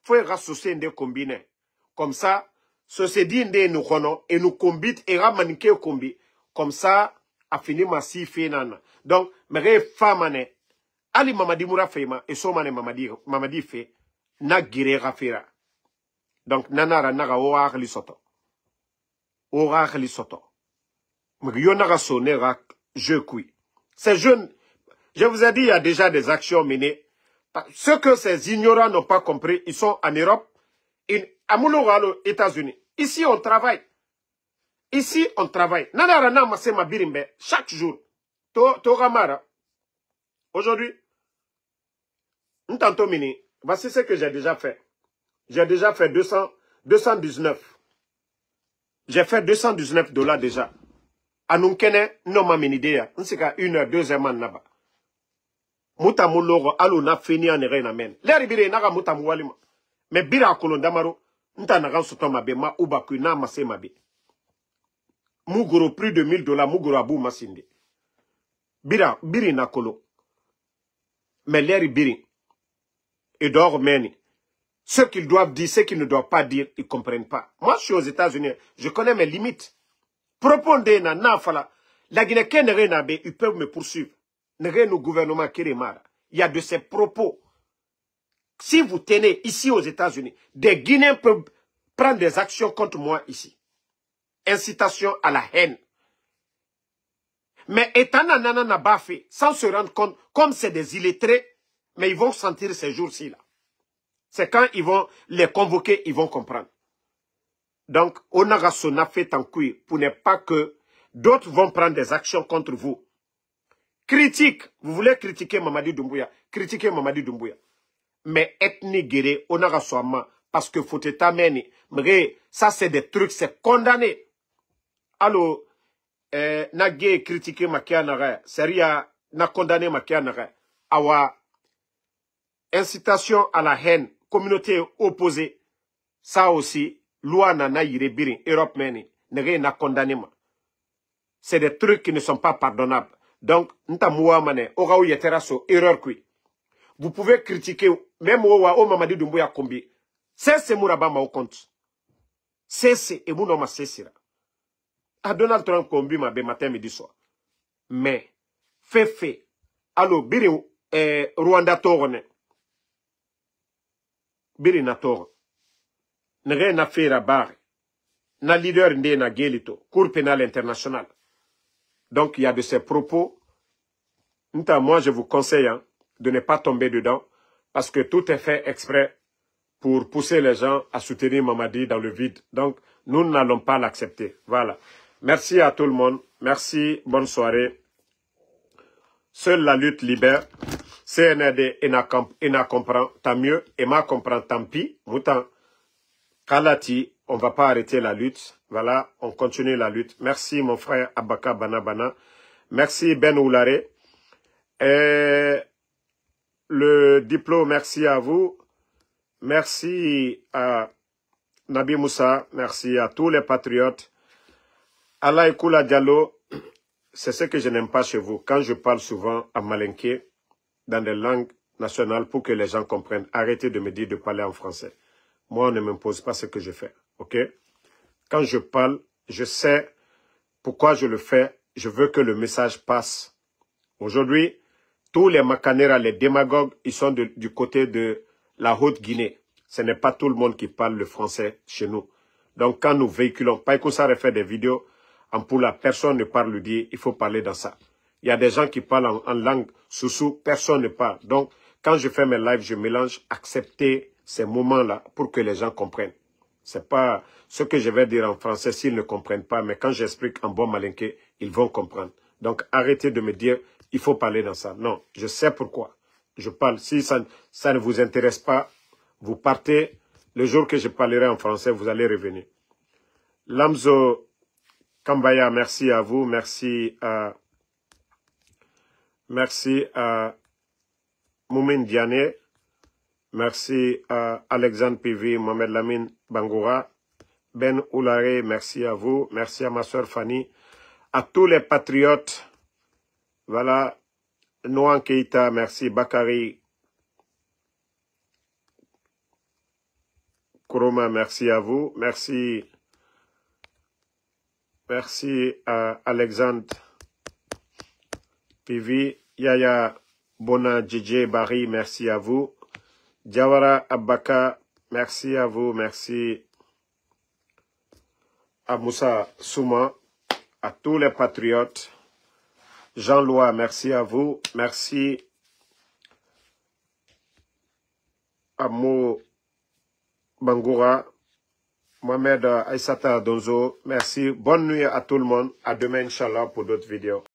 Faut rassocier des combinés. Comme ça, ceci dit nous connaissons et nous combite et ramanique combi. Comme ça, a fini massif nana. Donc, mes femmes Ali Mamadi Moura Fema et Somane Mamadi fait na gire rafira. Donc, nanara naga oar li soto. Oar li soto. Mrionara sonera je kui. Ces jeunes, je vous ai dit, il y a déjà des actions menées. Ce que ces ignorants n'ont pas compris, ils sont en Europe, à Mouloralo, États-Unis. Ici, on travaille. Ici, on travaille. Nanarana Masema Birimbe, chaque jour. Toramara. Aujourd'hui, Ntantomini, voici ce que j'ai déjà fait. J'ai déjà fait 219. J'ai fait $219 déjà. Anunkene, non ma menidea. Nsika 1 heure, 2 heures man naba. Mutamu logo, alo na fini an ere na men. Leri bire naga mutamu walima. Me bira akolon damaro, nta nagan soto mabe ma ubaku na mase mabe. Mugoro plus de $1000, mugoro abu masinde. Biri na kolo. Mais leri biri. Et dehors meni. Ce qu'ils doivent dire, ce qu'ils ne doivent pas dire, ils ne comprennent pas. Moi, je suis aux États-Unis, je connais mes limites. Propondé na nafala. La Guinée n'ere na be, ils peuvent me poursuivre. N'ere nos gouvernements Kérémara. Il y a de ces propos. Si vous tenez ici aux États-Unis, des Guinéens peuvent prendre des actions contre moi ici. Incitation à la haine. Mais étant nanana n'a pas fait, sans se rendre compte, comme c'est des illettrés, mais ils vont sentir ces jours-ci là. C'est quand ils vont les convoquer, ils vont comprendre. Donc, on a fait en couille pour ne pas que d'autres vont prendre des actions contre vous. Critique, vous voulez critiquer Mamadi Doumbouya, critiquez Mamadi Doumbouya. Mais ethnie guéré, on a parce que faut t'amener. Mais ça, c'est des trucs, c'est condamné. Alors, n'a gué critiqué Makianara, Seria n'a condamné Makianara. Awa, incitation à la haine, communauté opposée, ça aussi, loi n'a yire birin, Europe meni, n'a condamné. C'est des trucs qui ne sont pas pardonnables. Donc, nta moua mané, ora ou yeteraso, erreur kui. Vous pouvez critiquer, même au Mamadi Doumbouya Kombi. C'est mouraba ma au compte. C'est et vous n'en cessera. À Donald Trump Kombi ma be matin midi soir. Mais, fait. Alors, biri, Rwanda torne. Biri na tor. N're na fera bar. Na leader nde na gelito. Cour pénale internationale. Donc, il y a de ces propos. Moi, je vous conseille de ne pas tomber dedans. Parce que tout est fait exprès pour pousser les gens à soutenir Mamadi dans le vide. Donc, nous n'allons pas l'accepter. Voilà. Merci à tout le monde. Merci. Bonne soirée. Seule la lutte libère. CNRD ena comprend, tant mieux. Emma comprend, tant pis. Moutan. Kalati, on va pas arrêter la lutte. Voilà, on continue la lutte. Merci mon frère Abaka Banabana. Merci Ben Oulare. Le diplôme, merci à vous. Merci à Nabi Moussa. Merci à tous les patriotes. Allah Ekoula Diallo. c'est ce que je n'aime pas chez vous. Quand je parle souvent à malinké, dans des langues nationales, pour que les gens comprennent, arrêtez de me dire de parler en français. Moi, on ne m'impose pas ce que je fais. Ok? Quand je parle, je sais pourquoi je le fais. Je veux que le message passe. Aujourd'hui, tous les Makanera, les démagogues, ils sont du côté de la Haute-Guinée. Ce n'est pas tout le monde qui parle le français chez nous. Donc, quand nous véhiculons, pas que ça refait des vidéos, en Pula, personne ne parle le dire, il faut parler dans ça. Il y a des gens qui parlent en langue soussou, personne ne parle. Donc, quand je fais mes lives, je mélange, accepter ces moments-là pour que les gens comprennent. C'est pas ce que je vais dire en français s'ils ne comprennent pas, mais quand j'explique en bon malinké, ils vont comprendre. Donc, arrêtez de me dire, il faut parler dans ça. Non, je sais pourquoi. Je parle. Si ça ne vous intéresse pas, vous partez. Le jour que je parlerai en français, vous allez revenir. Lamzo Kambaya, merci à vous. Merci à Moumin Diané. Merci à Alexandre Pivi, Mohamed Lamine Bangoura. Ben Oulare, merci à vous. Merci à ma soeur Fanny. À tous les patriotes. Voilà. Noan Keita, merci. Bakari Kuroma, merci à vous. Merci. Merci à Alexandre Pivi. Yaya Bona DJ Barry, merci à vous. Diawara Abaka, merci à vous. Merci à Moussa Souma, à tous les patriotes. Jean-Lois, merci à vous. Merci à Mo Bangoura. Mohamed Aïssata Donzo, merci. Bonne nuit à tout le monde. À demain, Inch'Allah, pour d'autres vidéos.